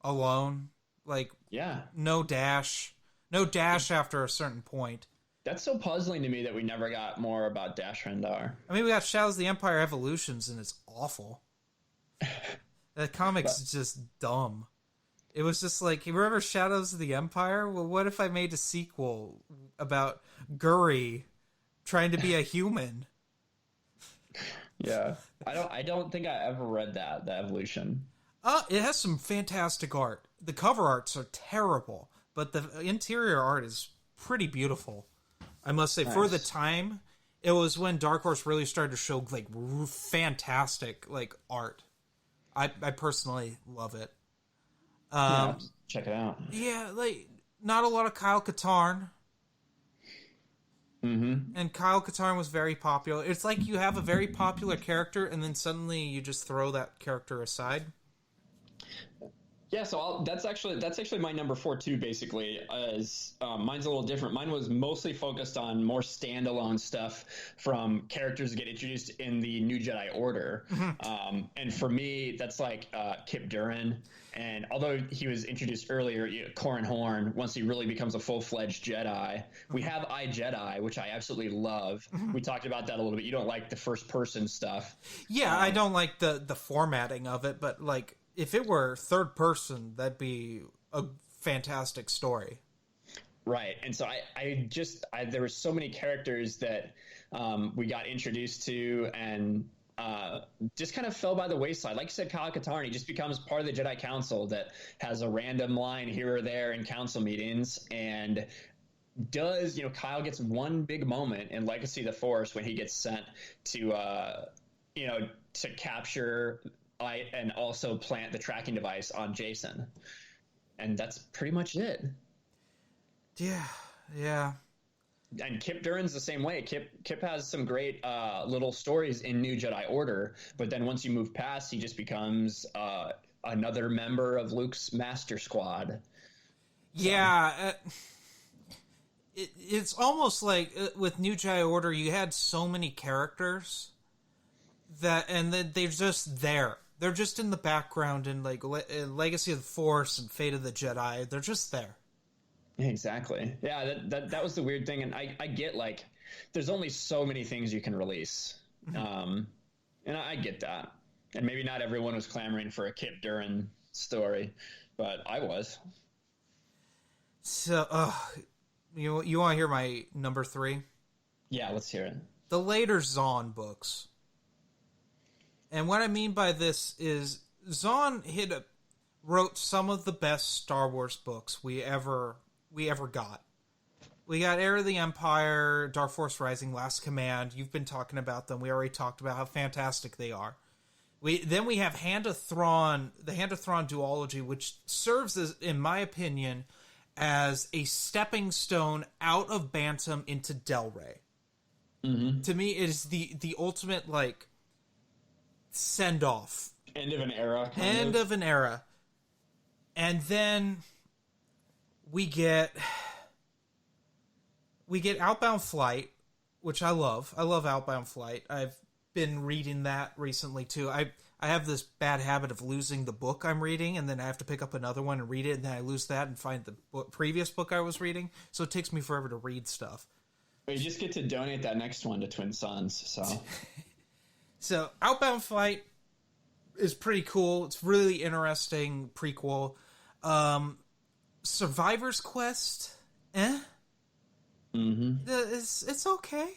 alone. Like, yeah, no Dash after a certain point. That's so puzzling to me that we never got more about Dash Rendar. I mean, we got Shadows of the Empire Evolutions, and it's awful. The comic's just dumb. It was just like, you remember Shadows of the Empire? Well, what if I made a sequel about Guri trying to be a human? Yeah, I don't think I ever read the Evolution. It has some fantastic art. The cover arts are terrible, but the interior art is pretty beautiful. I must say, nice. For the time, it was when Dark Horse really started to show like fantastic like art. I personally love it. Check it out. Yeah, like not a lot of Kyle Katarn. Mm-hmm. And Kyle Katarn was very popular. It's like you have a very popular character, and then suddenly you just throw that character aside. Yeah, so that's actually my number 4 too. Basically, as mine's a little different. Mine was mostly focused on more standalone stuff from characters that get introduced in the New Jedi Order. And for me, that's like Kip Duran. And although he was introduced earlier, Corran Horn, once he really becomes a full-fledged Jedi. We have iJedi, which I absolutely love. We talked about that a little bit. You don't like the first-person stuff. Yeah, I don't like the formatting of it, but like, if it were third person, that'd be a fantastic story. Right. And so I there were so many characters that we got introduced to and just kind of fell by the wayside. Like you said, Kyle Katarn, he just becomes part of the Jedi Council that has a random line here or there in council meetings. And Kyle gets one big moment in Legacy of the Force when he gets sent to, to capture and also plant the tracking device on Jason. And that's pretty much it. Yeah. And Kip Duran's the same way. Kip has some great little stories in New Jedi Order, but then once you move past, he just becomes another member of Luke's Master Squad. Yeah. It's almost like with New Jedi Order, you had so many characters and they're just there. They're just in the background in like Legacy of the Force and Fate of the Jedi. They're just there. Exactly. Yeah, that was the weird thing. And I get like there's only so many things you can release. And I get that. And maybe not everyone was clamoring for a Kip Duran story, but I was. So, you want to hear my number 3? Yeah, let's hear it. The later Zahn books. And what I mean by this is Zahn wrote some of the best Star Wars books we ever got. We got Heir of the Empire, Dark Force Rising, Last Command. You've been talking about them. We already talked about how fantastic they are. Then we have Hand of Thrawn, the Hand of Thrawn duology, which serves as, in my opinion, as a stepping stone out of Bantam into Del Rey. Mm-hmm. To me, it is the ultimate like send off. End of an era. End of an era. And then we get Outbound Flight, which I love. I love Outbound Flight. I've been reading that recently too. I have this bad habit of losing the book I'm reading, and then I have to pick up another one and read it, and then I lose that and find the previous book I was reading. So it takes me forever to read stuff. But you just get to donate that next one to Twin Sons. So Outbound Flight is pretty cool. It's really interesting prequel. Survivor's Quest, Mm-hmm. It's okay.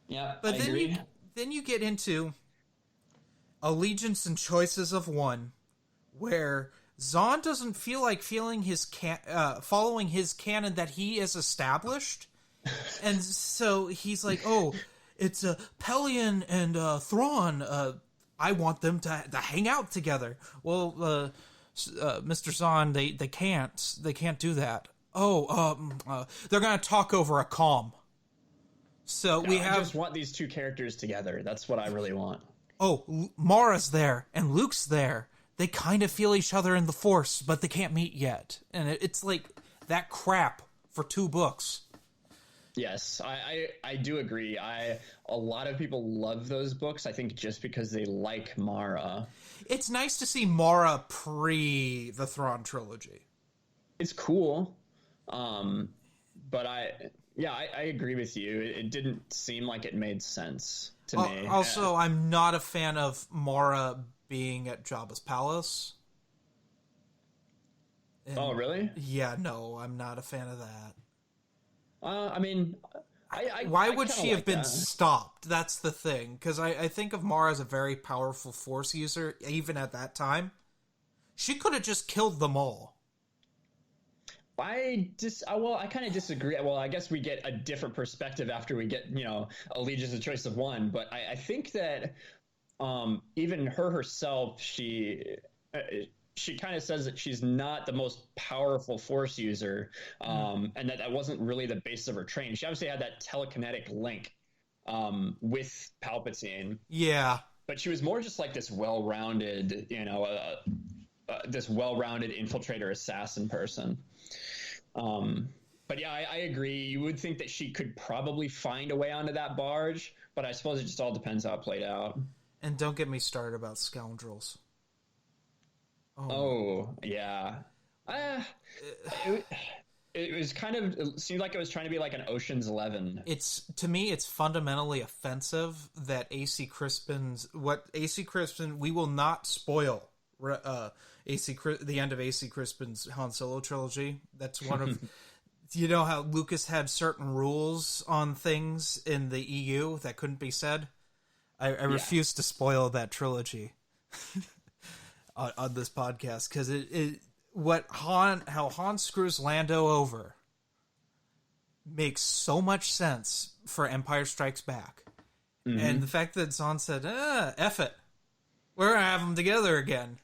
Yeah, but I then agree. Then you get into Allegiance and Choices of One, where Zahn doesn't feel like following his canon that he has established, and so he's like, "Oh, it's Pelion and Thrawn. I want them to hang out together." Well, Mr. Zahn, they can't do that. They're gonna talk over a comm. So I just want these two characters together. That's what I really want. Oh, Mara's there and Luke's there. They kind of feel each other in the Force, but they can't meet yet. And it's like that crap for 2 books. Yes, I do agree. A lot of people love those books, I think, just because they like Mara. It's nice to see Mara pre the Thrawn trilogy. It's cool. But I agree with you. It didn't seem like it made sense to me. Also, I'm not a fan of Mara being at Jabba's palace. Oh, really? Yeah, no, I'm not a fan of that. I mean, why would she have been stopped? That's the thing. Because I think of Mara as a very powerful Force user, even at that time. She could have just killed them all. I kind of disagree. Well, I guess we get a different perspective after we get, Allegiance and Choice of One. But I think that even her herself, she kind of says that she's not the most powerful force user, and that wasn't really the basis of her training. She obviously had that telekinetic link with Palpatine. Yeah. But she was more just like this well-rounded, this well-rounded infiltrator assassin person. But yeah, I agree. You would think that she could probably find a way onto that barge, but I suppose it just all depends how it played out. And don't get me started about scoundrels. Oh yeah. It was kind of, it seemed like it was trying to be like an Ocean's 11. To me, it's fundamentally offensive that we will not spoil the end of AC Crispin's Han Solo trilogy. That's one of, you know how Lucas had certain rules on things in the EU that couldn't be said? I refuse to spoil that trilogy on this podcast, because how Han screws Lando over makes so much sense for Empire Strikes Back. Mm-hmm. And the fact that Zahn said, F it, we're going to have them together again.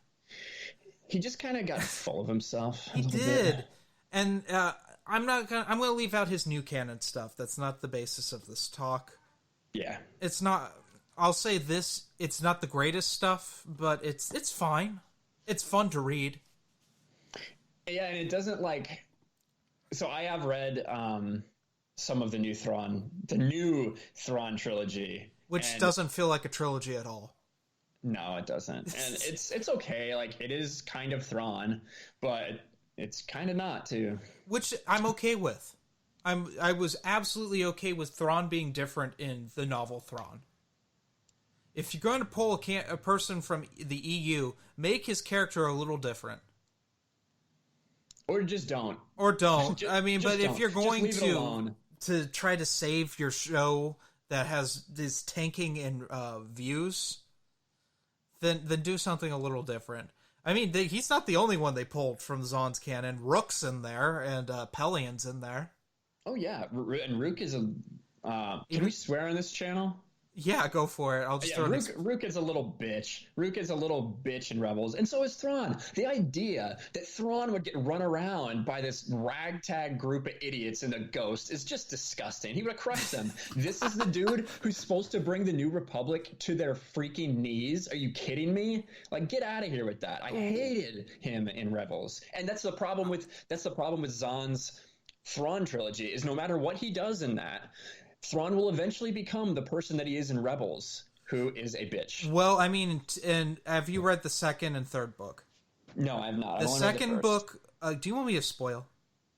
He just kind of got full of himself. He did. Bit. And I'm going to leave out his new canon stuff. That's not the basis of this talk. Yeah. It's not, I'll say this, it's not the greatest stuff, but it's fine. It's fun to read. Yeah, and it doesn't like. So I have read some of the new Thrawn trilogy, which doesn't feel like a trilogy at all. No, it doesn't, and it's okay. Like, it is kind of Thrawn, but it's kind of not too. Which I'm okay with. I was absolutely okay with Thrawn being different in the novel Thrawn. If you're going to pull a person from the EU, make his character a little different. Or just don't. Or don't. But don't. If you're going to try to save your show that has this tanking in views, then do something a little different. I mean, he's not the only one they pulled from Zahn's canon. Rook's in there, and Pelian's in there. Oh, yeah. And Rook is a... can we swear on this channel? Yeah, go for it. I'll just Rook is a little bitch. Rook is a little bitch in Rebels, and so is Thrawn. The idea that Thrawn would get run around by this ragtag group of idiots in a Ghost is just disgusting. He would have crushed them. This is the dude who's supposed to bring the New Republic to their freaking knees. Are you kidding me? Like, get out of here with that. I hated him in Rebels, and that's the problem with Zahn's Thrawn trilogy. Is no matter what he does in that, Thrawn will eventually become the person that he is in Rebels, who is a bitch. Well, I mean, and have you read the second and third book? No, I have not. The second book, do you want me to spoil?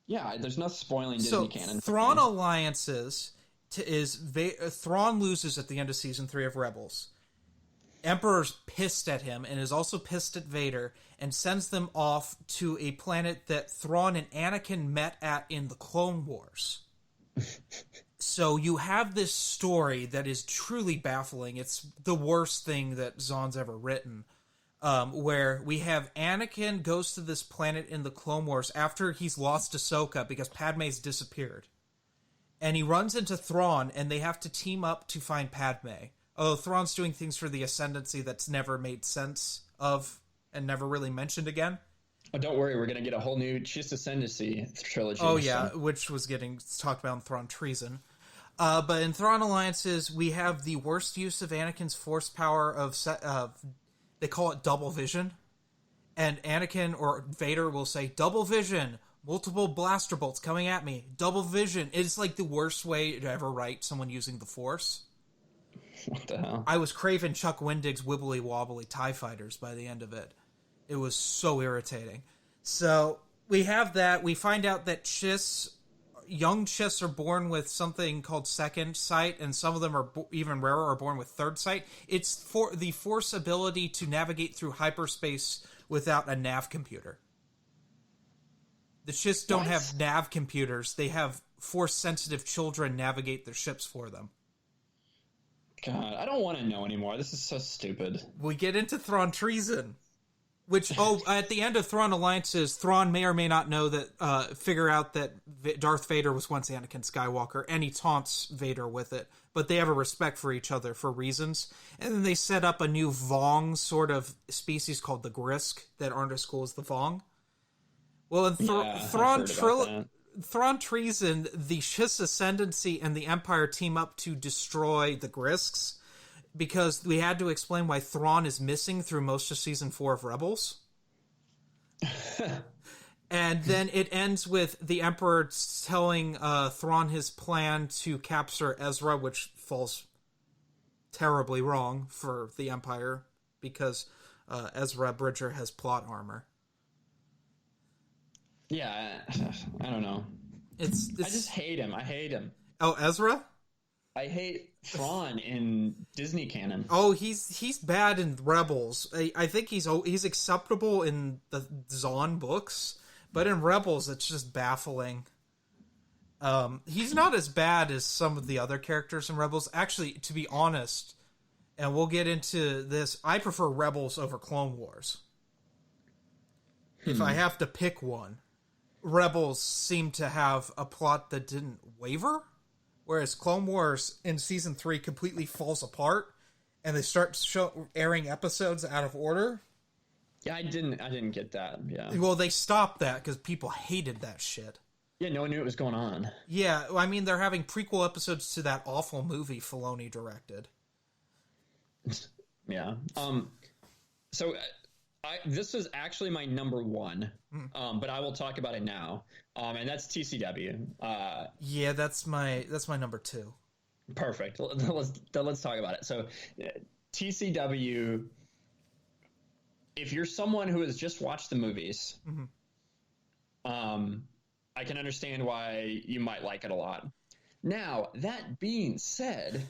Yeah, there's no spoiling Disney canon. Thrawn alliances Thrawn loses at the end of season 3 of Rebels. Emperor's pissed at him and is also pissed at Vader and sends them off to a planet that Thrawn and Anakin met at in the Clone Wars. So you have this story that is truly baffling. It's the worst thing that Zahn's ever written, where we have Anakin goes to this planet in the Clone Wars after he's lost Ahsoka because Padme's disappeared. And he runs into Thrawn, and they have to team up to find Padme. Although Thrawn's doing things for the Ascendancy that's never made sense of and never really mentioned again. Oh, don't worry, we're going to get a whole new Chiss Ascendancy trilogy. Oh, yeah, which was getting talked about in Thrawn Treason. But in Thrawn Alliances, we have the worst use of Anakin's force power they call it double vision. And Anakin or Vader will say, double vision, multiple blaster bolts coming at me, double vision. It's like the worst way to ever write someone using the Force. What the hell? I was craving Chuck Wendig's wibbly wobbly TIE fighters by the end of it. It was so irritating. So we have that. We find out that young Chiss are born with something called second sight, and some of them are even rarer, are born with third sight. It's for the Force ability to navigate through hyperspace without a nav computer. The Chiss don't have nav computers. They have Force-sensitive children navigate their ships for them. God, I don't want to know anymore. This is so stupid. We get into Thrawn Treason. Which, at the end of Thrawn Alliances, Thrawn may or may not know that, figure out that Darth Vader was once Anakin Skywalker, and he taunts Vader with it. But they have a respect for each other for reasons. And then they set up a new Vong sort of species called the Grisk that aren't as cool as the Vong. Well, in Thrawn Treason, the Chiss Ascendancy and the Empire team up to destroy the Grisks, because we had to explain why Thrawn is missing through most of Season 4 of Rebels. And then it ends with the Emperor telling Thrawn his plan to capture Ezra, which falls terribly wrong for the Empire, because Ezra Bridger has plot armor. Yeah, I don't know. I just hate him. I hate him. Oh, Ezra? I hate Thrawn in Disney canon. Oh, he's bad in Rebels. I think he's acceptable in the Zahn books, but in Rebels it's just baffling. He's not as bad as some of the other characters in Rebels. Actually, to be honest, and we'll get into this, I prefer Rebels over Clone Wars. If I have to pick one. Rebels seem to have a plot that didn't waver, whereas Clone Wars in Season 3 completely falls apart, and they start airing episodes out of order. Yeah, I didn't get that, yeah. Well, they stopped that because people hated that shit. Yeah, no one knew what was going on. Yeah, I mean, they're having prequel episodes to that awful movie Filoni directed. Yeah. So... this was actually my number one, but I will talk about it now, and that's TCW. Yeah, that's my number two. Perfect. Let's talk about it. So, TCW. If you're someone who has just watched the movies, I can understand why you might like it a lot. Now, that being said,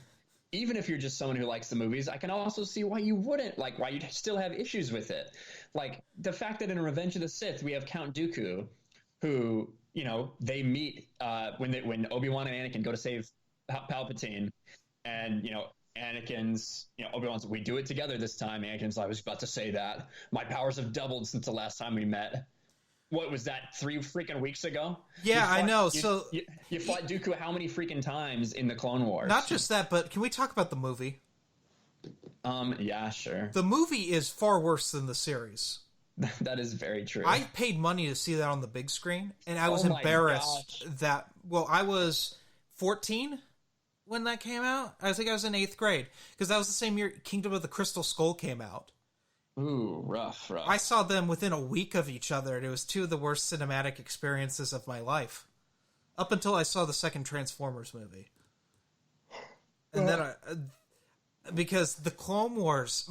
even if you're just someone who likes the movies, I can also see why you wouldn't, like, why you'd still have issues with it. Like, the fact that in Revenge of the Sith, we have Count Dooku, who, you know, they meet when Obi-Wan and Anakin go to save Palpatine, and, you know, Anakin's, you know, Obi-Wan's, we do it together this time. Anakin's like, I was about to say that. My powers have doubled since the last time we met. What was that, 3 freaking weeks ago? Yeah, I know. You fought Dooku how many freaking times in the Clone Wars? Not just that, but can we talk about the movie? Yeah, sure. The movie is far worse than the series. That is very true. I paid money to see that on the big screen, and I was embarrassed that, well, I was 14 when that came out. I think I was in 8th grade, because that was the same year Kingdom of the Crystal Skull came out. Ooh, rough. I saw them within a week of each other, and it was 2 of the worst cinematic experiences of my life. Up until I saw the second Transformers movie. And then because the Clone Wars,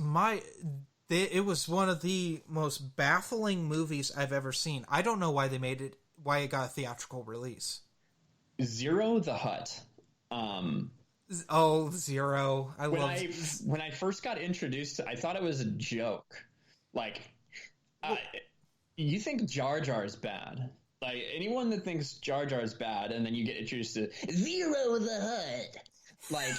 it was one of the most baffling movies I've ever seen. I don't know why it got a theatrical release. Zero the Hutt. Oh, Zero. When I first got introduced to, I thought it was a joke. Like, you think Jar Jar is bad. Like, anyone that thinks Jar Jar is bad, and then you get introduced to Zero the Hutt. Like,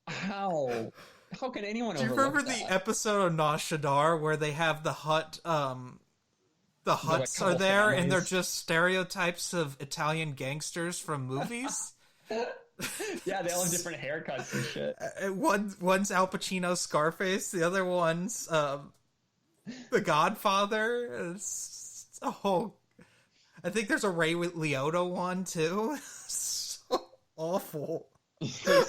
how can anyone overlook that? Do you remember the episode of Nar Shaddaa where they have the Hutt, the Hutts are there, families, and they're just stereotypes of Italian gangsters from movies? Yeah, they all have different haircuts and shit. One's Al Pacino's Scarface, the other one's The Godfather. I think there's a Ray Liotta one too. So awful. There's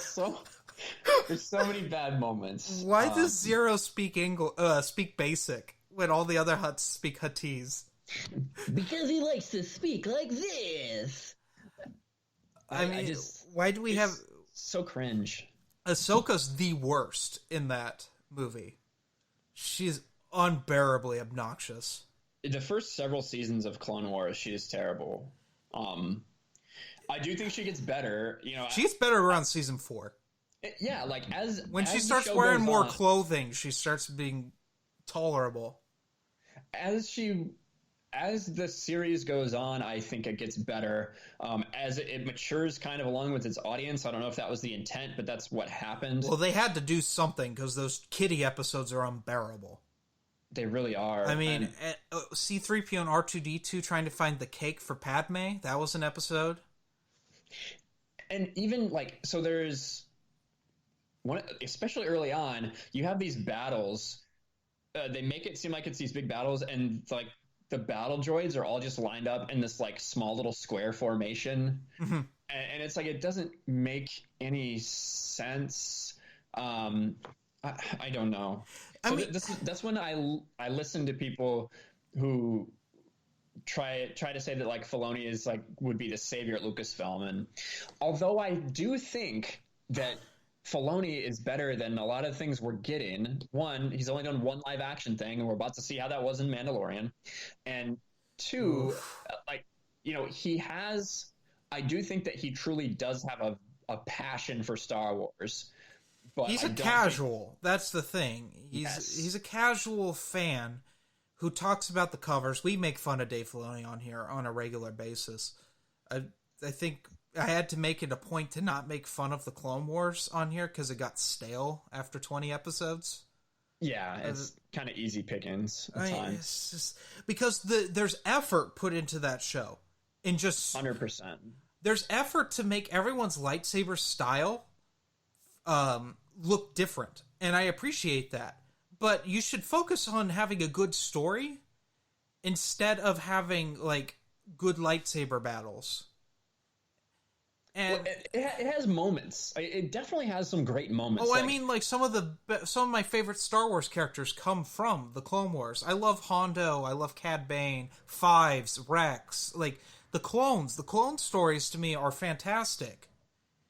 so many bad moments. Why does Zero speak basic when all the other Hutts speak Huttese? Because he likes to speak like this. Why do we have... So cringe. Ahsoka's the worst in that movie. She's unbearably obnoxious. The first several seasons of Clone Wars, she is terrible. I do think she gets better. You know, she gets better around season 4. Yeah, like when she starts wearing more clothing, she starts being tolerable. As the series goes on, I think it gets better. As it matures kind of along with its audience. I don't know if that was the intent, but that's what happened. Well, they had to do something because those kiddie episodes are unbearable. They really are. I mean, C-3PO and R2-D2 trying to find the cake for Padme, that was an episode. And even like, so there's one, especially early on, you have these battles. They make it seem like it's these big battles, and like the battle droids are all just lined up in this like small little square formation. Mm-hmm. And it's like, it doesn't make any sense. I don't know. So that's when I listen to people who try to say that like Filoni is like would be the savior at Lucasfilm, and although I do think that Filoni is better than a lot of things we're getting. One, he's only done one live action thing, and we're about to see how that was in Mandalorian. And two, like, you know, I do think that he truly does have a passion for Star Wars. But he's a casual. That's the thing. He's a casual fan who talks about the covers. We make fun of Dave Filoni on here on a regular basis. I think I had to make it a point to not make fun of the Clone Wars on here because it got stale after 20 episodes. Yeah, it's kind of easy pickings at times. It's just, because there's effort put into that show. In just 100%. There's effort to make everyone's lightsaber style look different. And I appreciate that. But you should focus on having a good story instead of having, like, good lightsaber battles. And it has moments. It definitely has some great moments. Oh, I mean, like some of my favorite Star Wars characters come from the Clone Wars. I love Hondo. I love Cad Bane, Fives, Rex. Like the clones. The clone stories to me are fantastic.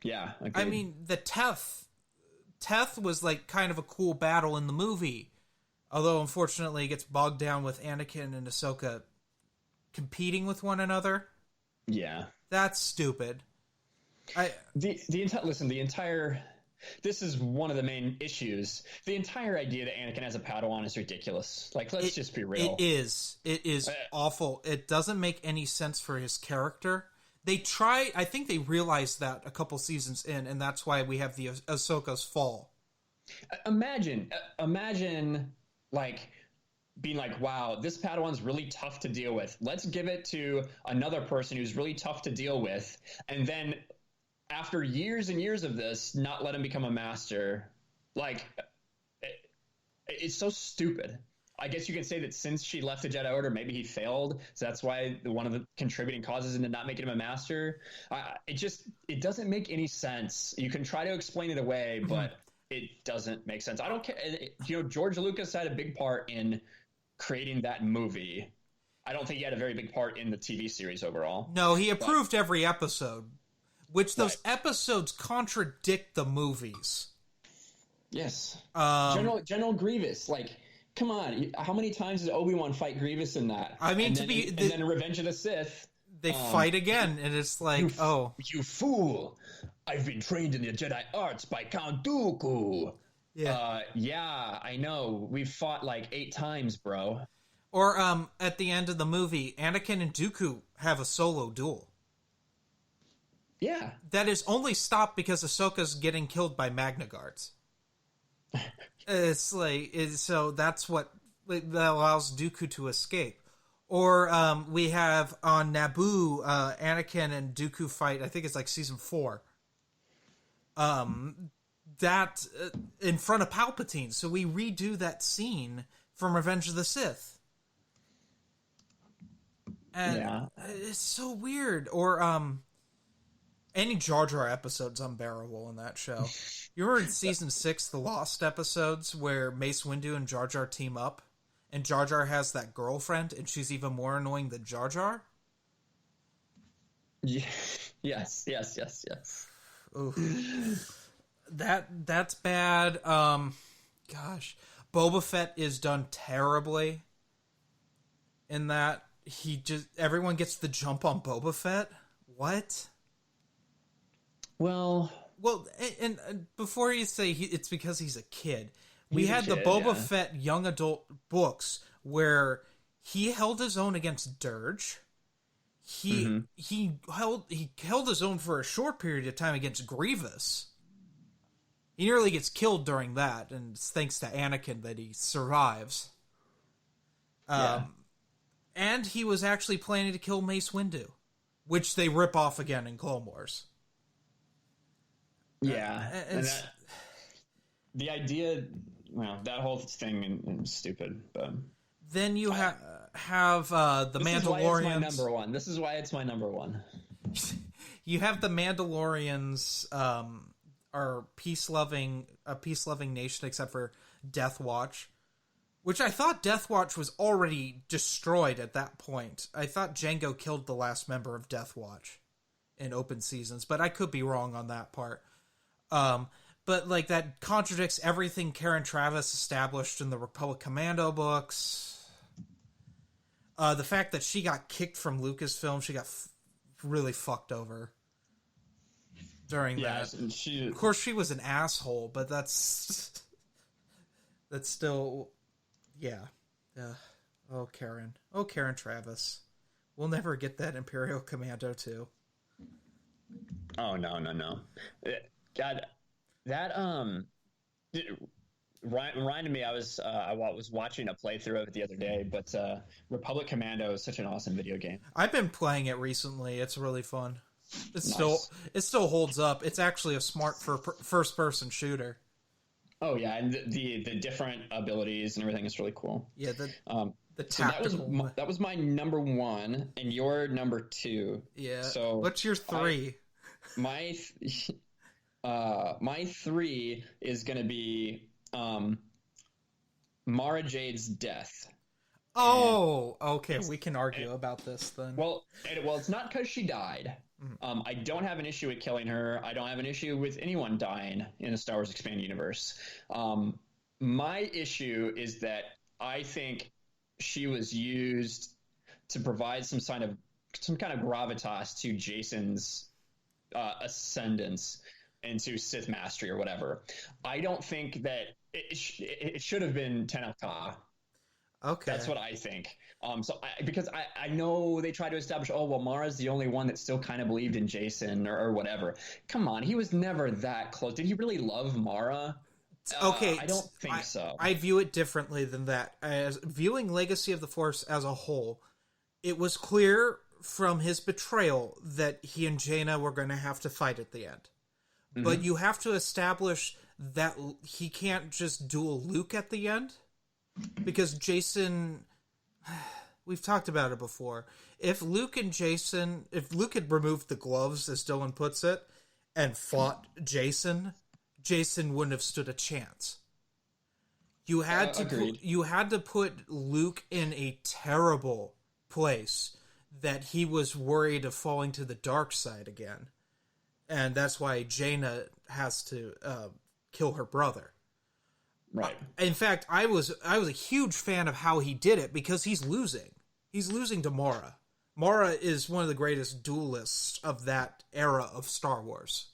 Yeah, agreed. I mean, the Teth was like kind of a cool battle in the movie, although unfortunately it gets bogged down with Anakin and Ahsoka competing with one another. Yeah, that's stupid. This is one of the main issues. The entire idea that Anakin has a Padawan is ridiculous. Like, let's just be real. It is awful. It doesn't make any sense for his character. I think they realized that a couple seasons in, and that's why we have the Ahsoka's fall. Imagine, like, being like, wow, this Padawan's really tough to deal with. Let's give it to another person who's really tough to deal with, and then after years and years of this, not let him become a master. Like, it's so stupid. I guess you can say that since she left the Jedi Order, maybe he failed. So that's why one of the contributing causes into not making him a master. It doesn't make any sense. You can try to explain it away, but it doesn't make sense. I don't care. You know, George Lucas had a big part in creating that movie. I don't think he had a very big part in the TV series overall. No, he approved every episode. Which those episodes contradict the movies. Yes. General Grievous, like, come on. How many times does Obi-Wan fight Grievous in that? I mean, and then Revenge of the Sith. They fight again, and it's like, You fool. I've been trained in the Jedi arts by Count Dooku. Yeah. Yeah, I know. We've fought like 8 times, bro. Or at the end of the movie, Anakin and Dooku have a solo duel. Yeah. That is only stopped because Ahsoka's getting killed by Magna Guards. So that's what that allows Dooku to escape. Or we have on Naboo, Anakin and Dooku fight, I think it's like season 4. That in front of Palpatine. So we redo that scene from Revenge of the Sith. And it's so weird. Or any Jar Jar episode's unbearable in that show. You remember in season 6, the Lost episodes where Mace Windu and Jar Jar team up, and Jar Jar has that girlfriend, and she's even more annoying than Jar Jar? Yeah. Yes. Oof. That's bad. Gosh, Boba Fett is done terribly. In that everyone gets the jump on Boba Fett. What? Well, and before you say it's because he's a kid, we had the Boba Fett young adult books where he held his own against Dirge. He held his own for a short period of time against Grievous. He nearly gets killed during that, and it's thanks to Anakin that he survives. And he was actually planning to kill Mace Windu, which they rip off again in Clone Wars. The idea, well, that whole thing is stupid. But then you have the Mandalorians. This is why it's my number one. You have the Mandalorians are a peace-loving nation, except for Death Watch, which I thought Death Watch was already destroyed at that point. I thought Jango killed the last member of Death Watch in open seasons, but I could be wrong on that part. But like that contradicts everything Karen Traviss established in the Republic Commando books. The fact that she got kicked from Lucasfilm, she got really fucked over during that. Of course, she was an asshole, but that's still, yeah. Oh, Karen Traviss. We'll never get that Imperial Commando 2. Oh, no. God, that reminded me. I was watching a playthrough of it the other day, but Republic Commando is such an awesome video game. I've been playing it recently. It's really fun. It still holds up. It's actually a smart first person shooter. Oh yeah, and the different abilities and everything is really cool. Yeah, the tactical. So that was my number one, and your number two. Yeah. So what's your three? My 3 is going to be Mara Jade's death. Oh, okay. We can argue about this then. Well, it's not because she died. Mm-hmm. I don't have an issue with killing her. I don't have an issue with anyone dying in the Star Wars Expanded Universe. My issue is that I think she was used to provide some kind of gravitas to Jason's ascendance into Sith mastery or whatever. I don't think that it should have been Tenel Ka. Okay. That's what I think. Because I know they tried to establish, Mara's the only one that still kind of believed in Jason or whatever. Come on, he was never that close. Did he really love Mara? Okay. I don't think so. I view it differently than that. As viewing Legacy of the Force as a whole, it was clear from his betrayal that he and Jaina were going to have to fight at the end. Mm-hmm. But you have to establish that he can't just duel Luke at the end. Because Jason, we've talked about it before. If Luke had removed the gloves, as Dylan puts it, and fought Jason wouldn't have stood a chance. You had to put Luke in a terrible place that he was worried of falling to the dark side again, and that's why Jaina has to kill her brother. Right. In fact, I was a huge fan of how he did it because he's losing. He's losing to Mara. Mara is one of the greatest duelists of that era of Star Wars.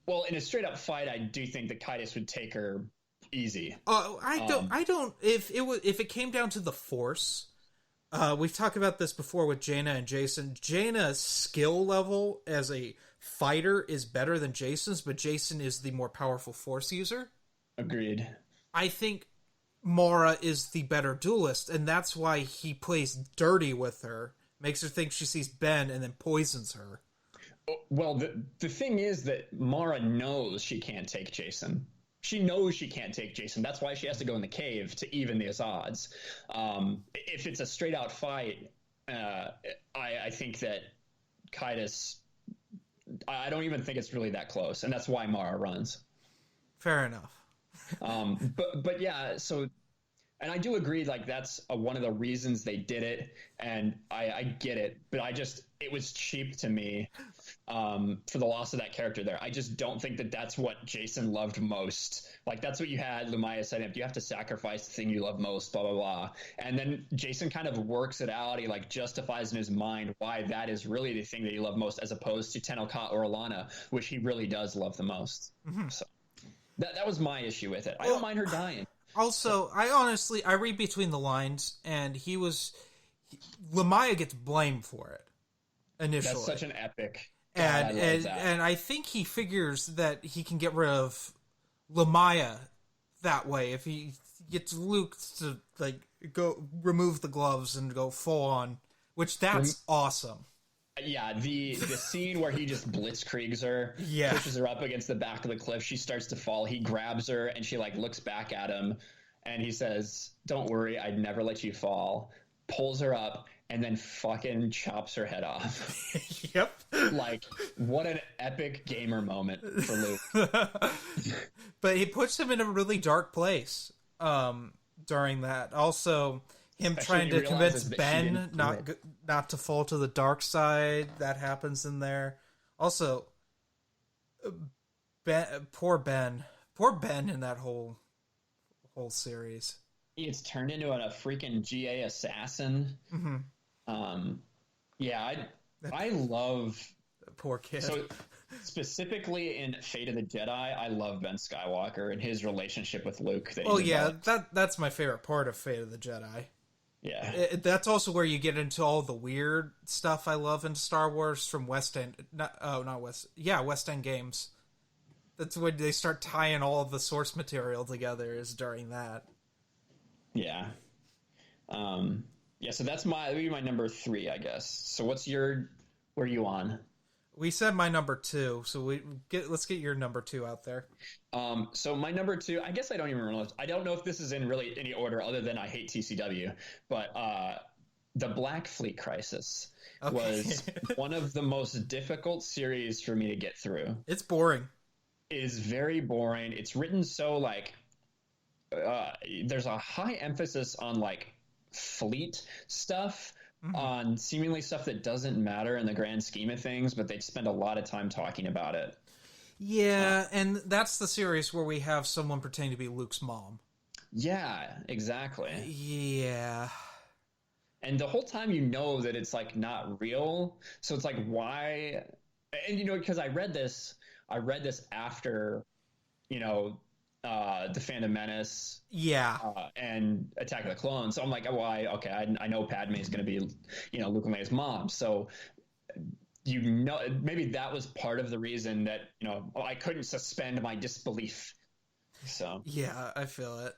Well, in a straight up fight, I do think that Kaitis would take her easy. I don't. If it came down to the Force, we've talked about this before with Jaina and Jason. Jaina's skill level as a fighter is better than Jason's, but Jason is the more powerful Force user. Agreed. I think Mara is the better duelist, and that's why he plays dirty with her, makes her think she sees Ben, and then poisons her. Well, the thing is that Mara knows she can't take Jason. She knows she can't take Jason. That's why she has to go in the cave to even these odds. If it's a straight out fight, I think that Kaitis, I don't even think it's really that close, and that's why Mara runs. Fair enough. But yeah, so, and I do agree, like, that's one of the reasons they did it, and I get it, but it was cheap to me for the loss of that character there. I just don't think that that's what Jason loved most. Like, that's what you had Lumaya setting up. You have to sacrifice the thing you love most, blah, blah, blah. And then Jason kind of works it out. He, like, justifies in his mind why that is really the thing that he loved most, as opposed to Tenel Ka or Alana, which he really does love the most. Mm-hmm. So that was my issue with it. I don't mind her dying. Also, I read between the lines, and Lumaya gets blamed for it initially. That's such an epic. And I think he figures that he can get rid of Lumaya that way if he gets Luke to, like, go remove the gloves and go full on, which that's awesome. Yeah, the scene where he just blitzkriegs her, pushes her up against the back of the cliff. She starts to fall. He grabs her, and she like looks back at him, and he says, "Don't worry, I'd never let you fall." Pulls her up, and then fucking chops her head off. Yep. Like, what an epic gamer moment for Luke. But he puts him in a really dark place during that. Also, him trying to convince Ben not to fall to the dark side, that happens in there. Also, poor Ben in that whole series. It's turned into a freaking GA assassin. Mm-hmm. I love poor kid. So specifically in Fate of the Jedi, I love Ben Skywalker and his relationship with Luke. That's my favorite part of Fate of the Jedi. Yeah, that's also where you get into all the weird stuff I love in Star Wars from West End games. That's when they start tying all of the source material together, is during that. Yeah. So that'd be my number 3, I guess. So where are you on? We said my number 2, so let's get your number 2 out there. So my number 2, I guess I don't even know. I don't know if this is in really any order other than I hate TCW, but the Black Fleet Crisis was one of the most difficult series for me to get through. It's boring. It is very boring. It's written so like there's a high emphasis on like fleet stuff. Mm-hmm. On seemingly stuff that doesn't matter in the grand scheme of things, but they spend a lot of time talking about it. Yeah, and that's the series where we have someone pretending to be Luke's mom. Yeah, exactly. Yeah. And the whole time you know that it's like not real, so it's like, why? And because I read this after, The Phantom Menace, and Attack of the Clones. So I'm like, I know Padme is going to be, Luke and Leia's mom. So, maybe that was part of the reason that, I couldn't suspend my disbelief. So yeah, I feel it.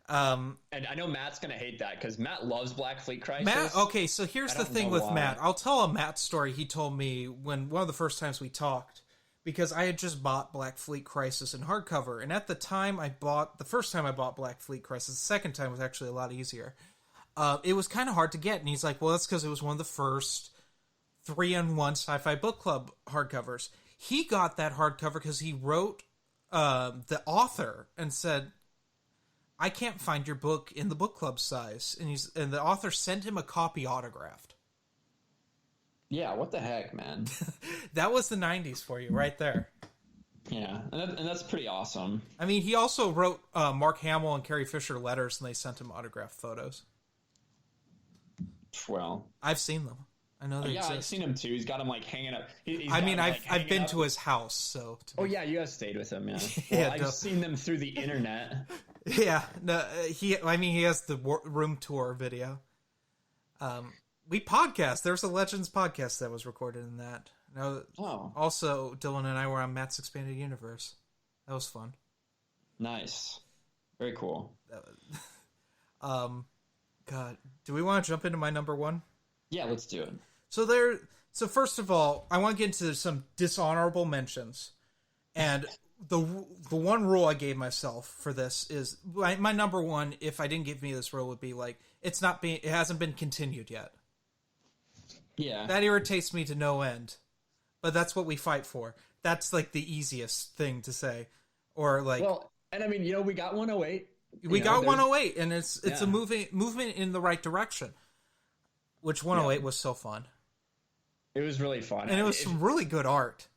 And I know Matt's going to hate that because Matt loves Black Fleet Crisis. So here's the thing with Matt. I'll tell a Matt story he told me when one of the first times we talked. Because I had just bought Black Fleet Crisis in hardcover, and at the time the first time I bought Black Fleet Crisis, the second time was actually a lot easier. It was kind of hard to get, and he's like, well, that's because it was one of the first 3-in-1 Sci-Fi Book Club hardcovers. He got that hardcover because he wrote the author and said, I can't find your book in the book club size, and the author sent him a copy autographed. Yeah, what the heck, man? That was the 90s for you, right there. Yeah, and that's pretty awesome. I mean, he also wrote Mark Hamill and Carrie Fisher letters, and they sent him autographed photos. Well, I've seen them. I know they exist. I've seen him too. He's got him like hanging up. I've been to his house, so. Yeah, you guys stayed with him, yeah. Well, I've seen them through the internet. Yeah, no, he has the room tour video. We podcast. There's a Legends podcast that was recorded in that. Also, Dylan and I were on Matt's Expanded Universe. That was fun. Nice. Very cool. God, do we want to jump into my number 1? Yeah, let's do it. So first of all, I want to get into some dishonorable mentions. And the one rule I gave myself for this is my number 1, if I didn't give me this rule, would be like, it hasn't been continued yet. Yeah. That irritates me to no end. But that's what we fight for. That's like the easiest thing to say. Or like, well, and I mean, we got 108. We got 108, and it's a movement in the right direction. Which 108 was so fun. It was really fun. And it was some really good art.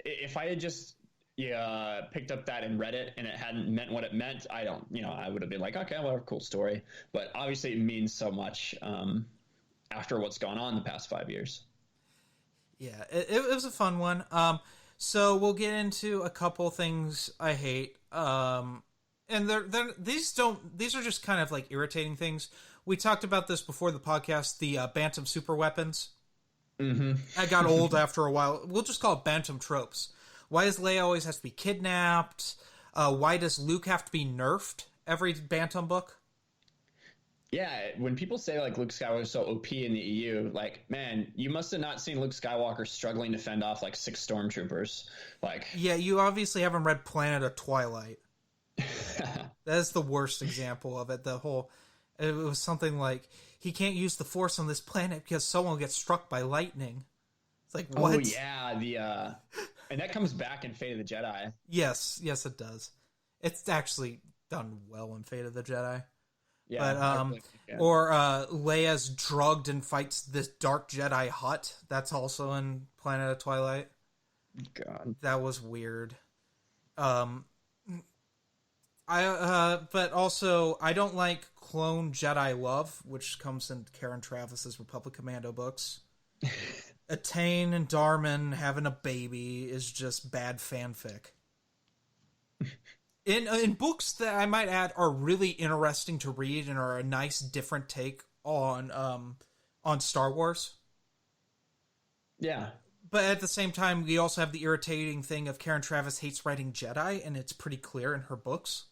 If I had just picked up that and read it and it hadn't meant what it meant, I would have been like, okay, well, cool story. But obviously it means so much after what's gone on the past 5 years. Yeah, it was a fun one. So we'll get into a couple things I hate. And these are just kind of like irritating things. We talked about this before the podcast, the Bantam super weapons. Mm-hmm. I got old after a while. We'll just call it Bantam tropes. Why does Leia always have to be kidnapped? Why does Luke have to be nerfed every Bantam book? Yeah, when people say like Luke Skywalker is so OP in the EU, like, man, you must have not seen Luke Skywalker struggling to fend off like 6 stormtroopers. Like, Yeah, you obviously haven't read Planet of Twilight. That is the worst example of it. It was something like, he can't use the Force on this planet because someone gets struck by lightning. It's like, what? Oh yeah, and that comes back in Fate of the Jedi. Yes, it does. It's actually done well in Fate of the Jedi. Yeah, but or Leia's drugged and fights this dark Jedi Hutt. That's also in Planet of Twilight. God, that was weird. But also I don't like Clone Jedi Love, which comes in Karen Travis's Republic Commando books. Attain and Darman having a baby is just bad fanfic. In books that I might add are really interesting to read and are a nice different take on Star Wars. Yeah. But at the same time, we also have the irritating thing of Karen Travis hates writing Jedi, and it's pretty clear in her books.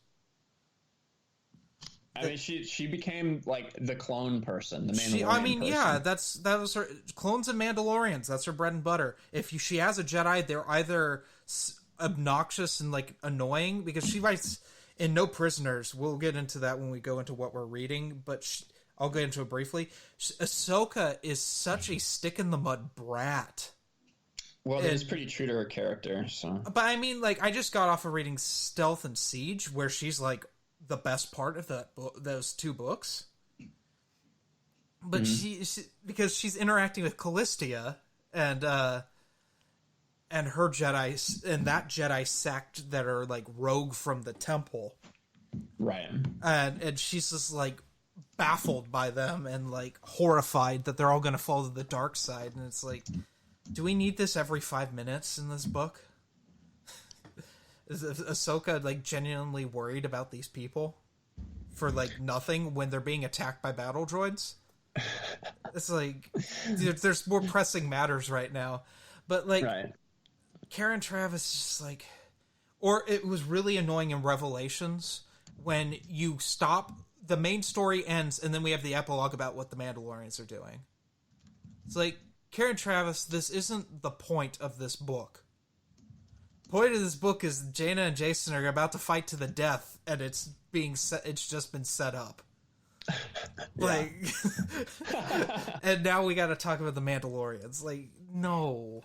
I mean, she became like the clone person, the Mandalorian person. Yeah, that was her. Clones and Mandalorians, that's her bread and butter. She has a Jedi, they're either obnoxious and like annoying, because she writes in No Prisoners. We'll get into that when we go into what we're reading, but I'll get into it briefly. Ahsoka is such a stick in the mud brat. Well, that is pretty true to her character. So, but I mean, like, I just got off of reading Stealth and Siege, where she's like the best part of those 2 books. But she because she's interacting with Callistia and her Jedi and that Jedi sect that are like rogue from the temple, right? And she's just like baffled by them and like horrified that they're all going to fall to the dark side. And it's like, do we need this every 5 minutes in this book? Is Ahsoka like genuinely worried about these people for like nothing when they're being attacked by battle droids? It's like, dude, there's more pressing matters right now. But like, right. Karen Travis is just like, or it was really annoying in Revelations when you stop, the main story ends, and then we have the epilogue about what the Mandalorians are doing. It's like, Karen Travis, this isn't the point of this book. Point of this book is Jaina and Jason are about to fight to the death, and it's just been set up. Like, and now we got to talk about the Mandalorians. Like, no.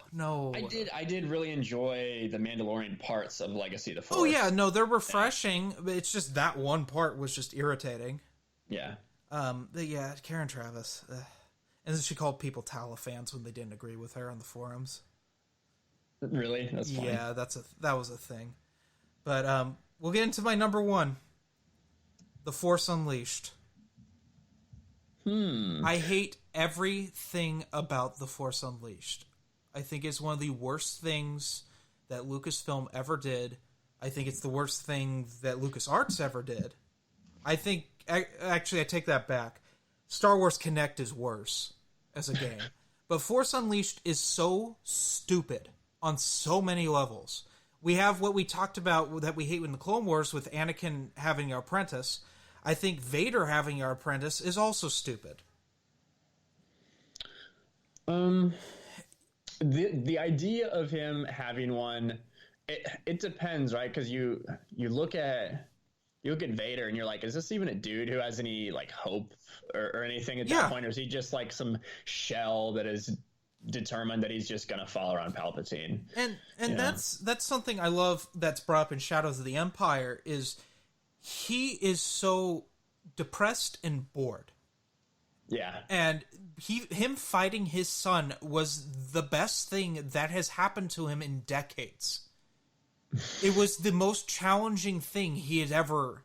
I did really enjoy the Mandalorian parts of Legacy of the Force. Oh yeah, no, they're refreshing. But it's just that one part was just irritating. Yeah. Karen Travis, and then she called people Tala fans when they didn't agree with her on the forums. Really? That's funny. Yeah, that was a thing. But we'll get into my number 1, The Force Unleashed. I hate everything about The Force Unleashed. I think it's one of the worst things that Lucasfilm ever did. I think it's the worst thing that LucasArts ever did. I think, actually, I take that back. Star Wars Kinect is worse as a game. But Force Unleashed is so stupid on so many levels. We have what we talked about that we hate in the Clone Wars with Anakin having an apprentice. I think Vader having an apprentice is also stupid. The idea of him having one, it depends, right? Because you look at Vader and you're like, is this even a dude who has any like hope or anything at that point, or is he just like some shell that is determined that he's just gonna follow around Palpatine? And that's something I love that's brought up in Shadows of the Empire, is he is so depressed and bored. Yeah. And him fighting his son was the best thing that has happened to him in decades. It was the most challenging thing he had ever,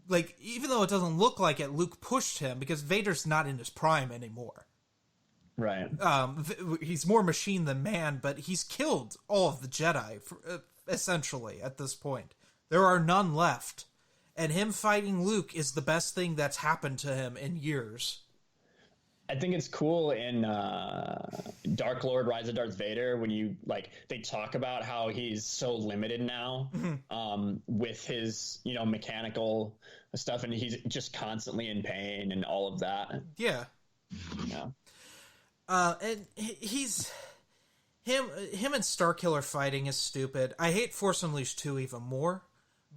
like, even though it doesn't look like it, Luke pushed him, because Vader's not in his prime anymore. Right. He's more machine than man, but he's killed all of the Jedi, essentially, at this point. There are none left. And him fighting Luke is the best thing that's happened to him in years. I think it's cool in Dark Lord Rise of Darth Vader when you like they talk about how he's so limited now with his mechanical stuff, and he's just constantly in pain and all of that. Yeah. And he's him and Starkiller fighting is stupid. I hate Force Unleashed 2 even more,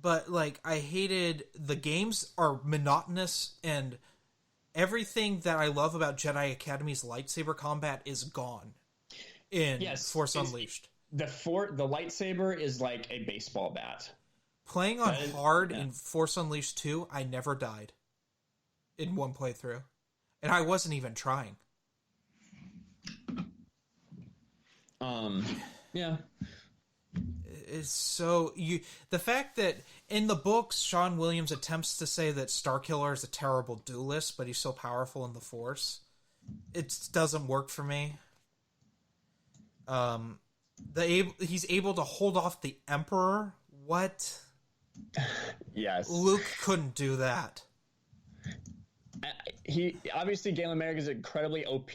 but like I hated the games are monotonous and everything that I love about Jedi Academy's lightsaber combat is gone in Force Unleashed. The lightsaber is like a baseball bat. Playing on hard in Force Unleashed 2, I never died in one playthrough. And I wasn't even trying. Yeah. It's so the fact that in the books Sean Williams attempts to say that Starkiller is a terrible duelist, but he's so powerful in the Force, it doesn't work for me. He's able to hold off the Emperor. What? Yes. Luke couldn't do that. He obviously Galen Merrick is incredibly OP.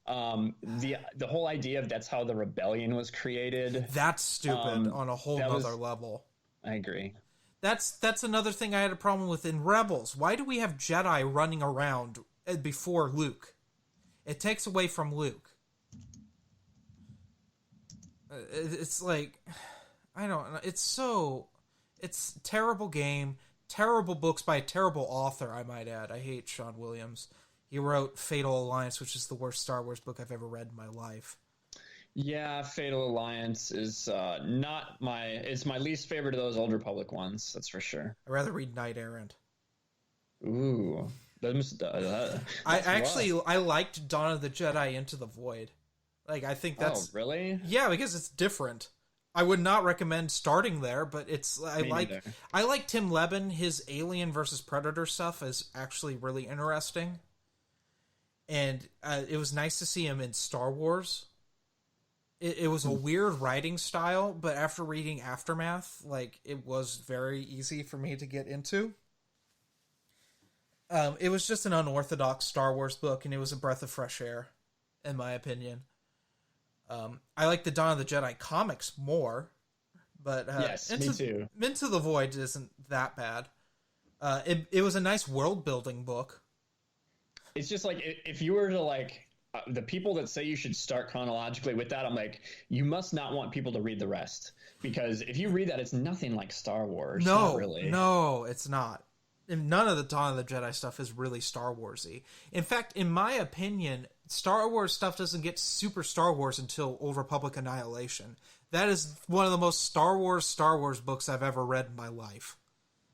The whole idea of that's how the rebellion was created. That's stupid on a whole other level. I agree. That's another thing I had a problem with in Rebels. Why do we have Jedi running around before Luke? It takes away from Luke. It's like, I don't know. It's a terrible game, terrible books by a terrible author, I might add. I hate Sean Williams. He wrote Fatal Alliance, which is the worst Star Wars book I've ever read in my life. Yeah, Fatal Alliance is it's my least favorite of those Old Republic ones, that's for sure. I'd rather read Knight Errant. Ooh. I liked Dawn of the Jedi Into the Void. Like, I think that's... Oh, really? Yeah, because it's different. I would not recommend starting there, but I like Tim Levin. His Alien versus Predator stuff is actually really interesting. And it was nice to see him in Star Wars. It was a weird writing style, but after reading Aftermath, like, it was very easy for me to get into. It was just an unorthodox Star Wars book, and it was a breath of fresh air, in my opinion. I like the Dawn of the Jedi comics more, but yes, me too. Into the Void isn't that bad. It was a nice world building book. It's just like if you were to like the people that say you should start chronologically with that, I'm like, you must not want people to read the rest, because if you read that, it's nothing like Star Wars. No, not really. No, it's not. And none of the Dawn of the Jedi stuff is really Star Warsy. In fact, in my opinion, Star Wars stuff doesn't get super Star Wars until Old Republic Annihilation. That is one of the most Star Wars books I've ever read in my life.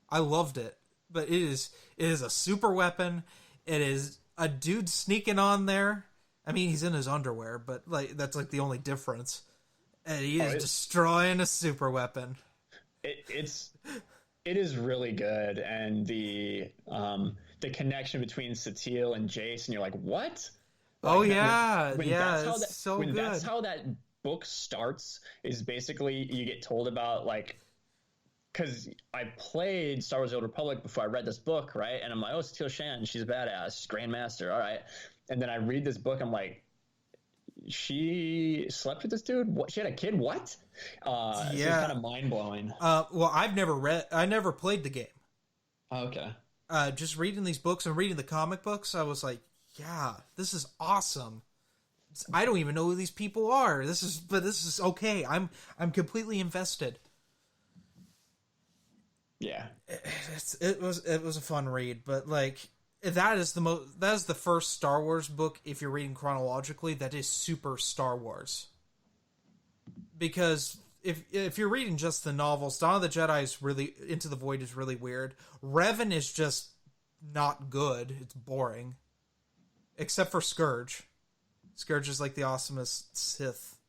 I loved it, but it is a super weapon. It is a dude sneaking on there. I mean, he's in his underwear, but like that's like the only difference. And he is destroying a super weapon. It is really good, and the connection between Satele and Jace, and you're like, what? Oh yeah, it's so good. That's how that book starts. Is basically you get told about like, because I played Star Wars: The Old Republic before I read this book, right? And I'm like, oh, Satele Shan, she's a badass, she's Grandmaster, all right. And then I read this book, I'm like, she slept with this dude? What? She had a kid? What? So it's kind of mind blowing. Well, I never played the game. Oh, okay. Just reading these books and reading the comic books, I was like, yeah, this is awesome. I don't even know who these people are. This is okay. I'm completely invested. Yeah. It was a fun read, but like that is the first Star Wars book, if you're reading chronologically, that is super Star Wars. Because if you're reading just the novels, Dawn of the Jedi is really Into the Void is really weird. Revan is just not good. It's boring. Except for Scourge. Scourge is like the awesomest Sith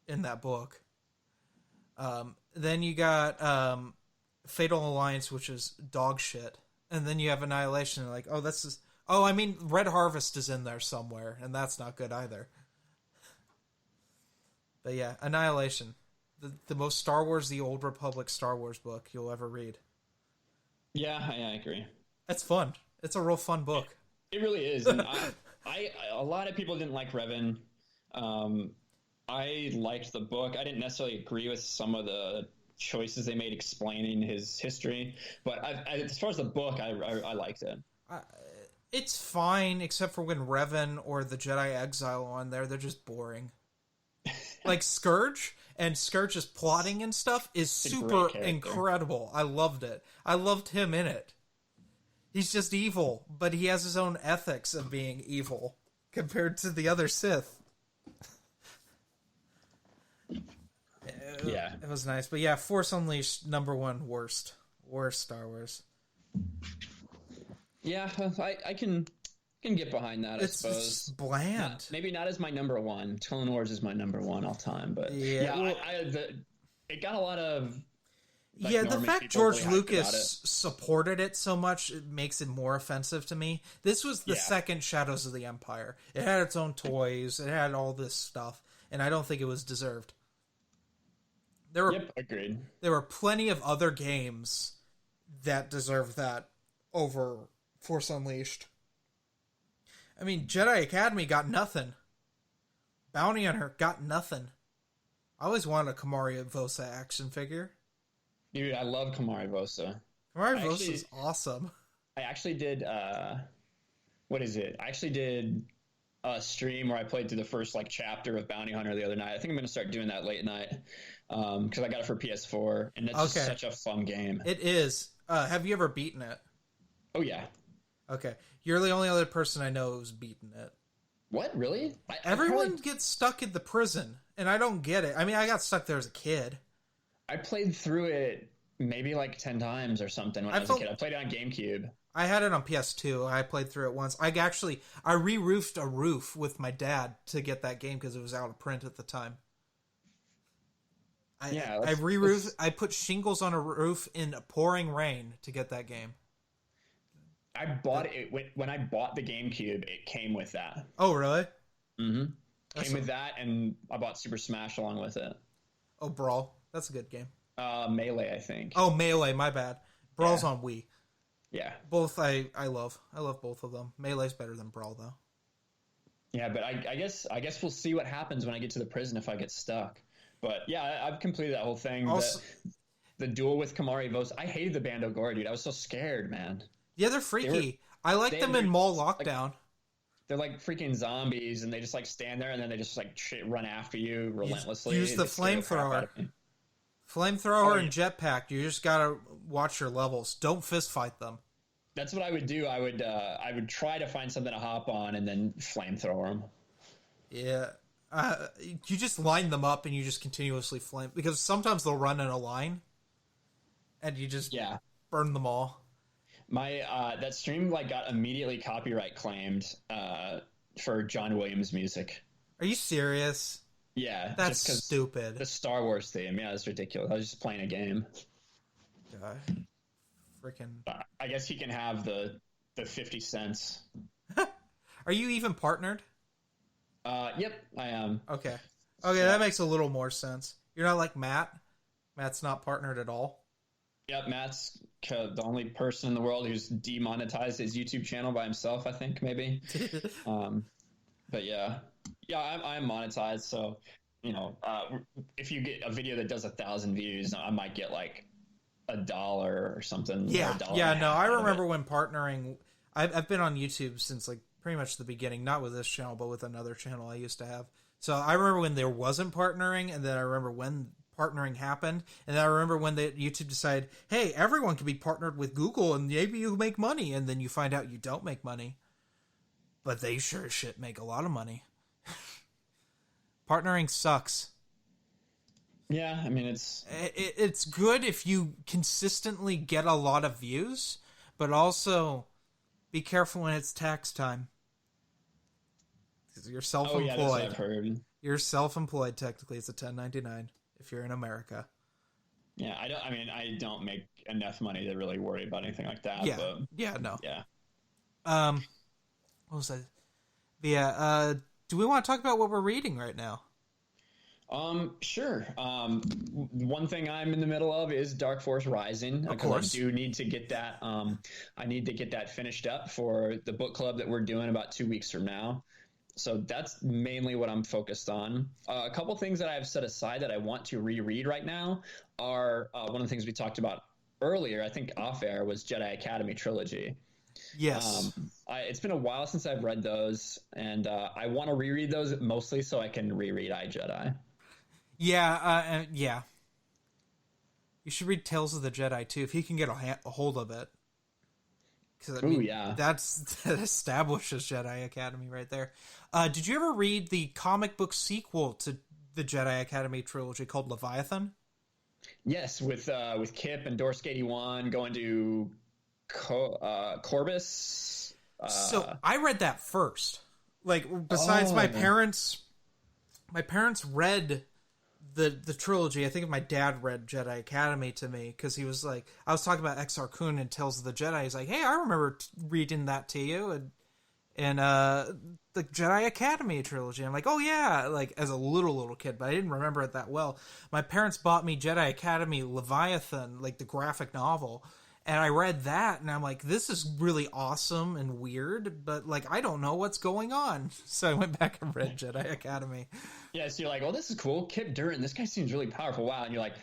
in that book. Then you got Fatal Alliance, which is dog shit. And then you have Annihilation, and like, Red Harvest is in there somewhere, and that's not good either. But yeah, Annihilation. The most Star Wars, the Old Republic Star Wars book you'll ever read. Yeah, I agree. It's fun. It's a real fun book. It really is. And A lot of people didn't like Revan. I liked the book. I didn't necessarily agree with some of the choices they made explaining his history, but as far as the book, I liked it. It's fine, except for when Revan or the Jedi Exile are on there, they're just boring. Like Scourge and Scourge's plotting and stuff is super incredible. I loved it. I loved him in it. He's just evil, but he has his own ethics of being evil compared to the other Sith. Yeah, it was nice. But yeah, Force Unleashed, #1 worst Star Wars. Yeah, I can get behind that. It's just bland. Maybe not as my #1. Clone Wars is my #1 all time, but it got a lot of. Like, the fact George Lucas supported it so much, it makes it more offensive to me. This was the second Shadows of the Empire. It had its own toys. It had all this stuff, and I don't think it was deserved. Agreed. There were plenty of other games that deserved that over Force Unleashed. I mean, Jedi Academy got nothing. Bounty Hunter got nothing. I always wanted a Kamari Vosa action figure. Dude, I love Kamari Vosa. Kamari Vosa is awesome. I actually did, what is it? I actually did a stream where I played through the first chapter of Bounty Hunter the other night. I think I'm going to start doing that late night because I got it for PS4, and it's just such a fun game. It is. Have you ever beaten it? Oh, yeah. Okay. You're the only other person I know who's beaten it. What? Really? Everyone gets stuck in the prison, and I don't get it. I mean, I got stuck there as a kid. I played through it maybe 10 times or something when I was a kid. I played it on GameCube. I had it on PS2. I played through it once. I re-roofed a roof with my dad to get that game because it was out of print at the time. I re-roofed. I put shingles on a roof in pouring rain to get that game. I bought it when I bought the GameCube. It came with that. Oh, really? Mm-hmm. Came with that, and I bought Super Smash along with it. Oh, Brawl. That's a good game. Melee, I think. Oh, Melee. My bad. Brawl's on Wii. Yeah. Both I love. I love both of them. Melee's better than Brawl, though. Yeah, but I guess we'll see what happens when I get to the prison if I get stuck. But yeah, I've completed that whole thing. Also, the duel with Kamari Vosa. I hated the Bando Gore, dude. I was so scared, man. Yeah, they're freaky. I like them in Mall Lockdown. They're like freaking zombies, and they just stand there, and then they just run after you relentlessly. Use the flamethrower. Flamethrower and jetpack. You just gotta watch your levels. Don't fist fight them. That's what I would do. I would try to find something to hop on and then flamethrower them. Yeah. You just line them up and you just continuously flame, because sometimes they'll run in a line, and you just burn them all. My that stream got immediately copyright claimed for John Williams music. Are you serious? Yeah, that's just stupid. The Star Wars theme, it's ridiculous. I was just playing a game. God, freaking! I guess he can have the 50 cents. Are you even partnered? Yep, I am. Okay, that makes a little more sense. You're not like Matt. Matt's not partnered at all. Yep, Matt's the only person in the world who's demonetized his YouTube channel by himself, I think, maybe. But yeah, I'm monetized, so, if you get a video that does 1,000 views, I might get $1 or something. Yeah, I remember when partnering. I've been on YouTube since pretty much the beginning, not with this channel, but with another channel I used to have. So I remember when there wasn't partnering, and then I remember when partnering happened, and then I remember when YouTube decided, hey, everyone can be partnered with Google, and maybe you make money, and then you find out you don't make money, but they sure as shit make a lot of money. Partnering sucks. Yeah, I mean, it's good if you consistently get a lot of views, but also be careful when it's tax time. Because you're self-employed. Oh, yeah, that's what I've heard. You're self-employed, technically. It's a 1099 if you're in America. Yeah, I don't make enough money to really worry about anything like that. Yeah, but, no. Yeah. What was that? Yeah, do we want to talk about what we're reading right now? Sure. One thing I'm in the middle of is Dark Force Rising. Of course. I do need to get that. I need to get that finished up for the book club that we're doing about 2 weeks from now. So that's mainly what I'm focused on. A couple things that I have set aside that I want to reread right now are one of the things we talked about earlier, I think off air, was Jedi Academy trilogy. Yes. It's been a while since I've read those, and I want to reread those mostly so I can reread iJedi. Yeah, yeah. You should read Tales of the Jedi too, if you can get a hold of it. Because Yeah, that establishes Jedi Academy right there. Did you ever read the comic book sequel to the Jedi Academy trilogy called Leviathan? yes, with Kip and Dorsk 81 going to Corbus. So I read that first. Like, besides my parents read the trilogy. I think my dad read Jedi Academy to me because he was like, I was talking about Exar Kun and Tales of the Jedi. He's like, hey, I remember reading that to you and the Jedi Academy trilogy. I'm like, oh yeah, like as a little kid, but I didn't remember it that well. My parents bought me Jedi Academy Leviathan, like the graphic novel. And I read that, and I'm like, this is really awesome and weird, but, like, I don't know what's going on. So I went back and read Jedi Academy. Yeah, so you're like, well, this is cool. Kip Durran, this guy seems really powerful. Wow. And you're like,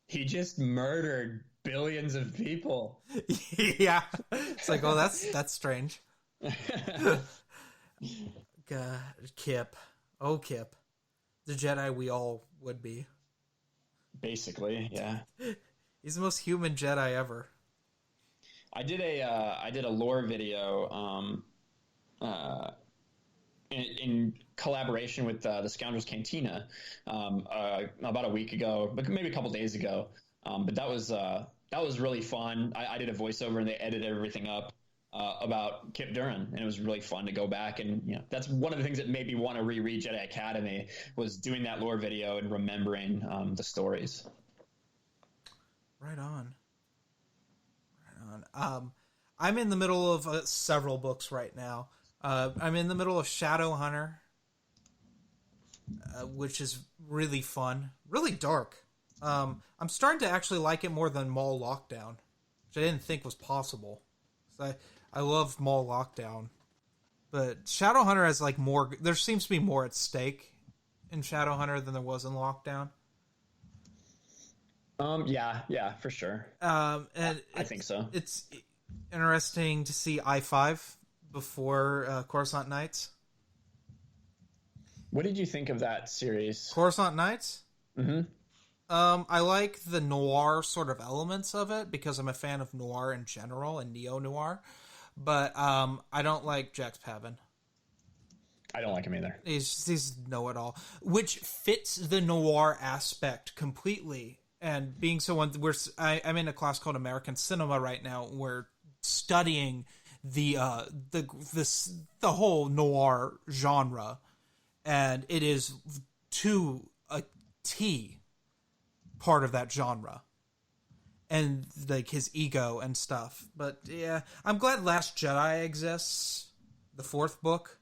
he just murdered billions of people. Yeah. It's like, oh, that's strange. God, Kip. Oh, Kip. The Jedi we all would be. Basically, yeah. He's the most human Jedi ever. I did a lore video in collaboration with the Scoundrels Cantina about a week ago, but maybe a couple days ago. But that was really fun. I did a voiceover and they edited everything up about Kip Durran, and it was really fun to go back and that's one of the things that made me want to reread Jedi Academy was doing that lore video and remembering the stories. Right on. I'm in the middle of several books right now. I'm in the middle of Shadowhunter, which is really fun, really dark. I'm starting to actually like it more than Mall Lockdown, which I didn't think was possible. So I love Mall Lockdown, but Shadowhunter has like more. There seems to be more at stake in Shadowhunter than there was in Lockdown. Yeah, for sure. And I think so. It's interesting to see I-5 before Coruscant Nights. What did you think of that series? Coruscant Nights? Mm-hmm. I like the noir sort of elements of it because I'm a fan of noir in general and neo-noir. But I don't like Jax Pavin. I don't like him either. He's know-it-all, which fits the noir aspect completely. And being someone, I'm in a class called American Cinema right now. We're studying the whole noir genre, and it is to a T part of that genre, and like his ego and stuff. But yeah, I'm glad Last Jedi exists, the fourth book,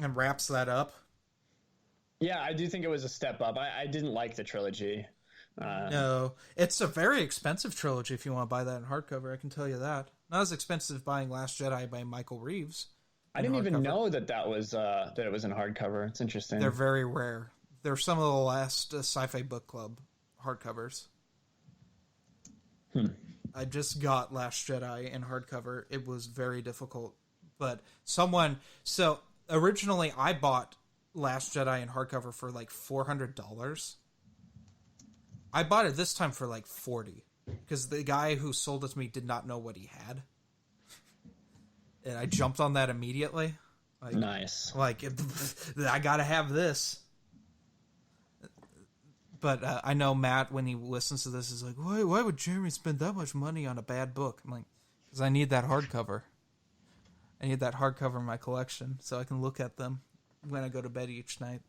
and wraps that up. Yeah, I do think it was a step up. I didn't like the trilogy. No, it's a very expensive trilogy if you want to buy that in hardcover. I can tell you that. Not as expensive as buying Last Jedi by Michael Reeves. I didn't even know that was that it was in hardcover. It's interesting. They're very rare. They're some of the last Sci-Fi Book Club hardcovers. I just got Last Jedi in hardcover. It was very difficult, but so originally I bought Last Jedi in hardcover for like $400. I bought it this time for like $40 because the guy who sold it to me did not know what he had, and I jumped on that immediately. Like, nice. Like I gotta have this. But I know Matt, when he listens to this, is like, why would Jeremy spend that much money on a bad book? I'm like, because I need that hardcover. I need that hardcover in my collection so I can look at them when I go to bed each night.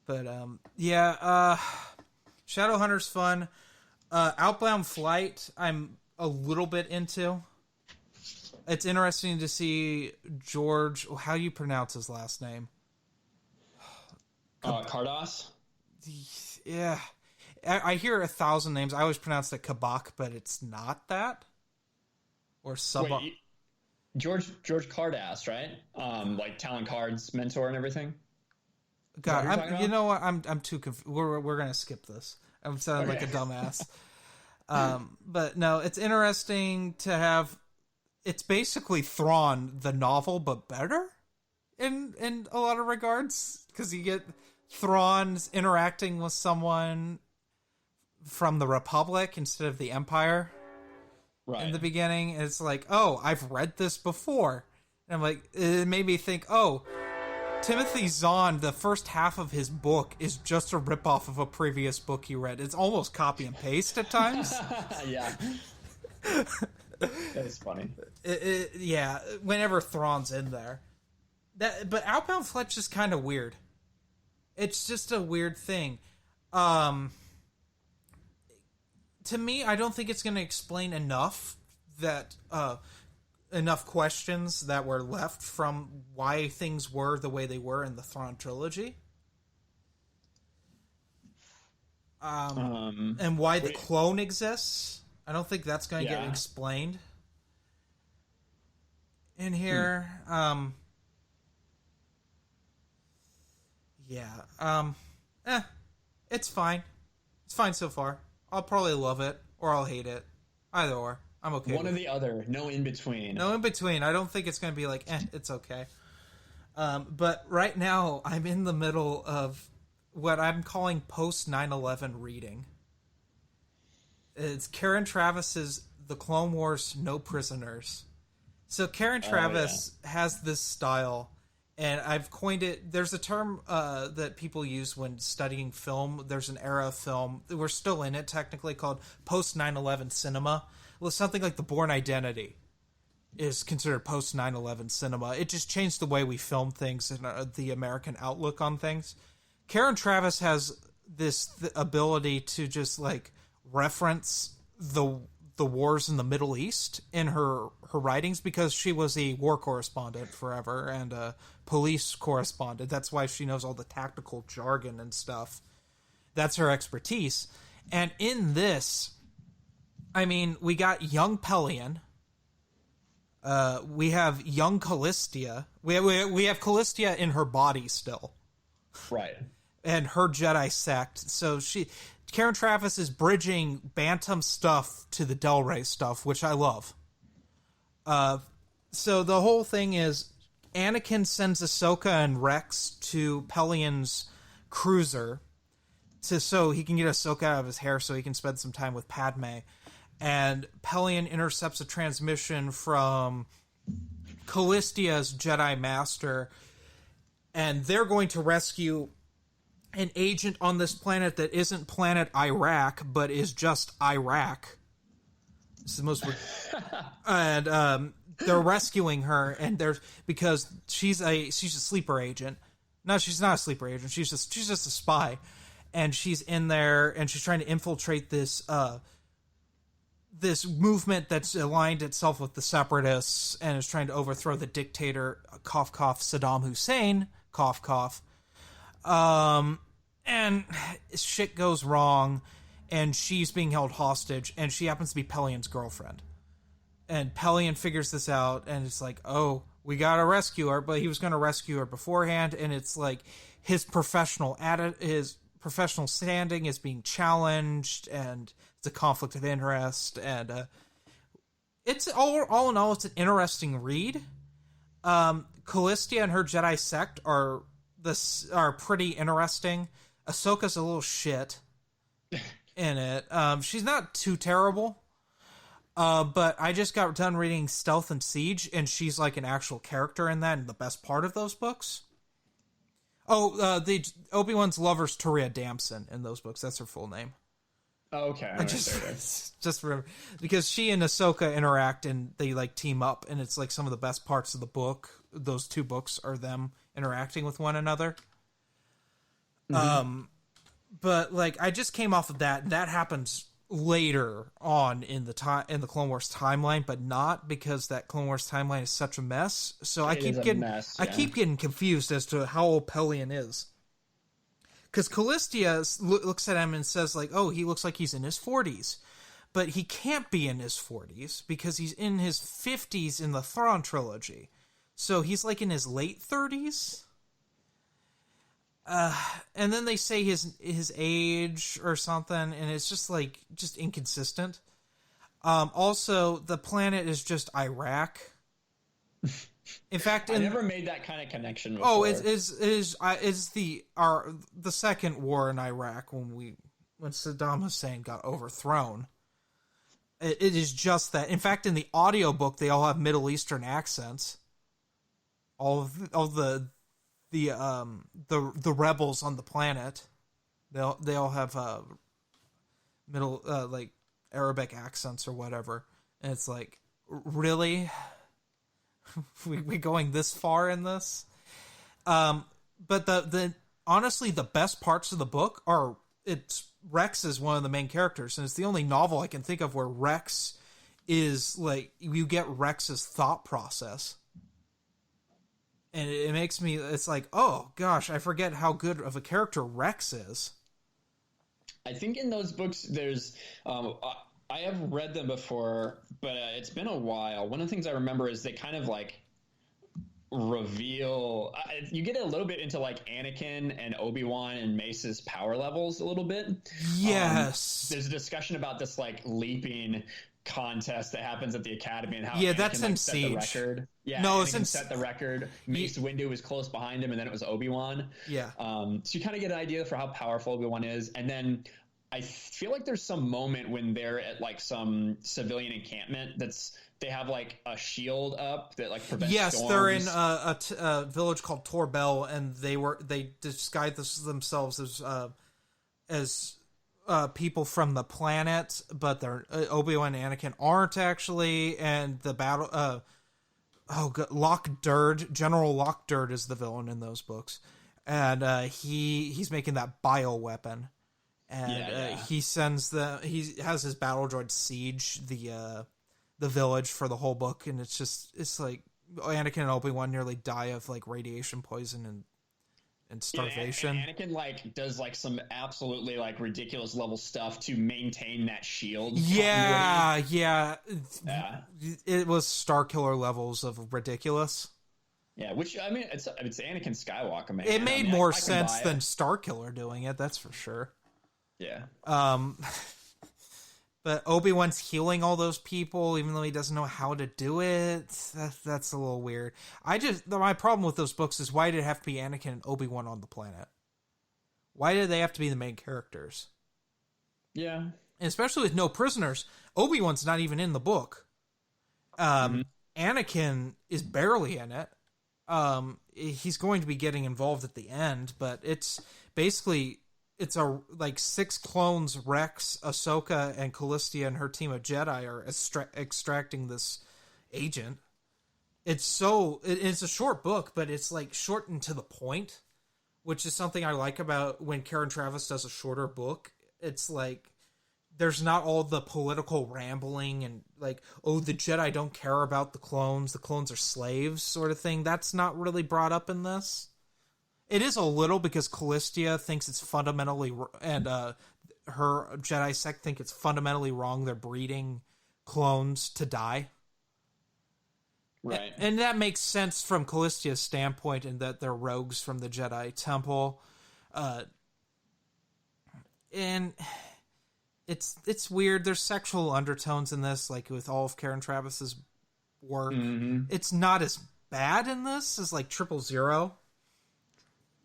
But Shadowhunter's fun. Outbound Flight, I'm a little bit into. It's interesting to see George. How do you pronounce his last name? Cardass? Yeah. I hear 1,000 names. I always pronounce it Kabak, but it's not that. Or Wait, George Cardass, right? Like Talon Card's mentor and everything. God, you know what? I'm too confused. We're gonna skip this. I'm sounding like a dumbass. But no, it's interesting to have. It's basically Thrawn, the novel, but better in a lot of regards, because you get Thrawn's interacting with someone from the Republic instead of the Empire. Right. In the beginning, it's like, oh, I've read this before. And I'm like, it made me think, oh, Timothy Zahn, the first half of his book is just a ripoff of a previous book he read. It's almost copy and paste at times. Yeah. That's funny. Yeah, whenever Thrawn's in there. But Outbound Fletch is kind of weird. It's just a weird thing. To me, I don't think it's going to explain enough enough questions that were left from why things were the way they were in the Thrawn trilogy. And why the clone exists. I don't think that's going to get explained in here. It's fine. It's fine so far. I'll probably love it, or I'll hate it. Either or. I'm okay. One or the other. No in between. No in between. I don't think it's going to be like, it's okay. But right now, I'm in the middle of what I'm calling post 9/11 reading. It's Karen Travis's The Clone Wars No Prisoners. So Karen Travis has this style, and I've coined it. There's a term that people use when studying film. There's an era of film. We're still in it, technically, called post 9/11 cinema. Well, something like The Bourne Identity is considered post 9/11 cinema. It just changed the way we film things and the American outlook on things. Karen Travis has this ability to just like reference the wars in the Middle East in her writings, because she was a war correspondent forever and a police correspondent. That's why she knows all the tactical jargon and stuff. That's her expertise. And in this, I mean, we got young Pelion. We have young Callistia. We have Callistia in her body still. Right. And her Jedi sect. So Karen Travis is bridging Bantam stuff to the Del Rey stuff, which I love. So the whole thing is Anakin sends Ahsoka and Rex to Pelion's cruiser so he can get Ahsoka out of his hair so he can spend some time with Padme. And Pelion intercepts a transmission from Callistia's Jedi Master, and they're going to rescue an agent on this planet that isn't planet Iraq, but is just Iraq. It's the most... and they're rescuing her, and because she's a sleeper agent. No, she's not a sleeper agent. She's just a spy, and she's in there, and she's trying to infiltrate this movement that's aligned itself with the separatists and is trying to overthrow the dictator, cough cough, Saddam Hussein, cough cough. And shit goes wrong, and she's being held hostage, and she happens to be Pelion's girlfriend. And Pelion figures this out, and it's like, oh, we gotta rescue her, but he was gonna rescue her beforehand, and it's like his professional standing is being challenged, and it's a conflict of interest, and it's all in all, it's an interesting read. Callistia and her Jedi sect are pretty interesting. Ahsoka's a little shit in it. She's not too terrible, but I just got done reading Stealth and Siege, and she's like an actual character in that, and the best part of those books. The Obi-Wan's lover's Taria Damson in those books. That's her full name. Oh, okay. I just remember, because she and Ahsoka interact and they like team up, and it's like some of the best parts of the book. Those two books are them interacting with one another. Mm-hmm. But like I just came off of that. That happens later on in the Clone Wars timeline, but not because that Clone Wars timeline is such a mess. So I keep getting confused as to how old Pelion is. because Callistia looks at him and says, like, oh, he looks like he's in his 40s. But he can't be in his 40s because he's in his 50s in the Thrawn trilogy. So he's like in his late 30s. And then they say his age or something, and it's just inconsistent. Also, the planet is just Iraq. In fact, I never made that kind of connection before. Oh, it's the second war in Iraq when Saddam Hussein got overthrown. It is just that. In fact, in the audiobook, they all have Middle Eastern accents. All the rebels on the planet, they all have middle Arabic accents or whatever, and it's like, really, we going this far in this? But the honestly, the best parts of the book are Rex is one of the main characters, and it's the only novel I can think of where Rex is like, you get Rex's thought process. And it makes me, it's like, oh gosh, I forget how good of a character Rex is. I think in those books, there's, I have read them before, but it's been a while. One of the things I remember is they kind of like reveal, you get a little bit into like Anakin and Obi-Wan and Mace's power levels a little bit. Yes. There's a discussion about this like leaping contest that happens at the academy and how Anakin, that's in set Siege. the record. Yeah, no, Anakin set the record. Mace Windu was close behind him, and then it was Obi-Wan. Yeah. So you kind of get an idea for how powerful Obi-Wan is, and then I feel like there's some moment when they're at like some civilian encampment they have like a shield up that like prevents storms. They're in a village called Torbell, and they disguise themselves as people from the planet, but they're Obi-Wan and Anakin aren't actually, and the battle General Lockdurd is the villain in those books, and he's making that bioweapon, and he has his battle droid siege the village for the whole book, and it's like Anakin and Obi-Wan nearly die of like radiation poison and starvation. And Anakin like does like some absolutely like ridiculous level stuff to maintain that shield. Yeah. It was Starkiller levels of ridiculous. Yeah, which I mean, it's Anakin Skywalker, man. It made more sense than Starkiller doing it. That's for sure. Yeah. But Obi-Wan's healing all those people, even though he doesn't know how to do it. That's a little weird. My problem with those books is, why did it have to be Anakin and Obi-Wan on the planet? Why did they have to be the main characters? Yeah. And especially with no prisoners. Obi-Wan's not even in the book. Anakin is barely in it. He's going to be getting involved at the end, but it's basically... It's like 6 clones, Rex, Ahsoka, and Callistia and her team of Jedi are extracting this agent. It's a short book, but it's like shortened to the point, which is something I like about when Karen Traviss does a shorter book. It's like, there's not all the political rambling and like, oh, the Jedi don't care about the clones are slaves sort of thing. That's not really brought up in this. It is a little, because Callistia thinks it's fundamentally, and her Jedi sect think it's fundamentally wrong. They're breeding clones to die. Right. And that makes sense from Callistia's standpoint, in that they're rogues from the Jedi Temple. And it's weird. There's sexual undertones in this, like with all of Karen Travis's work. Mm-hmm. It's not as bad in this as like 000.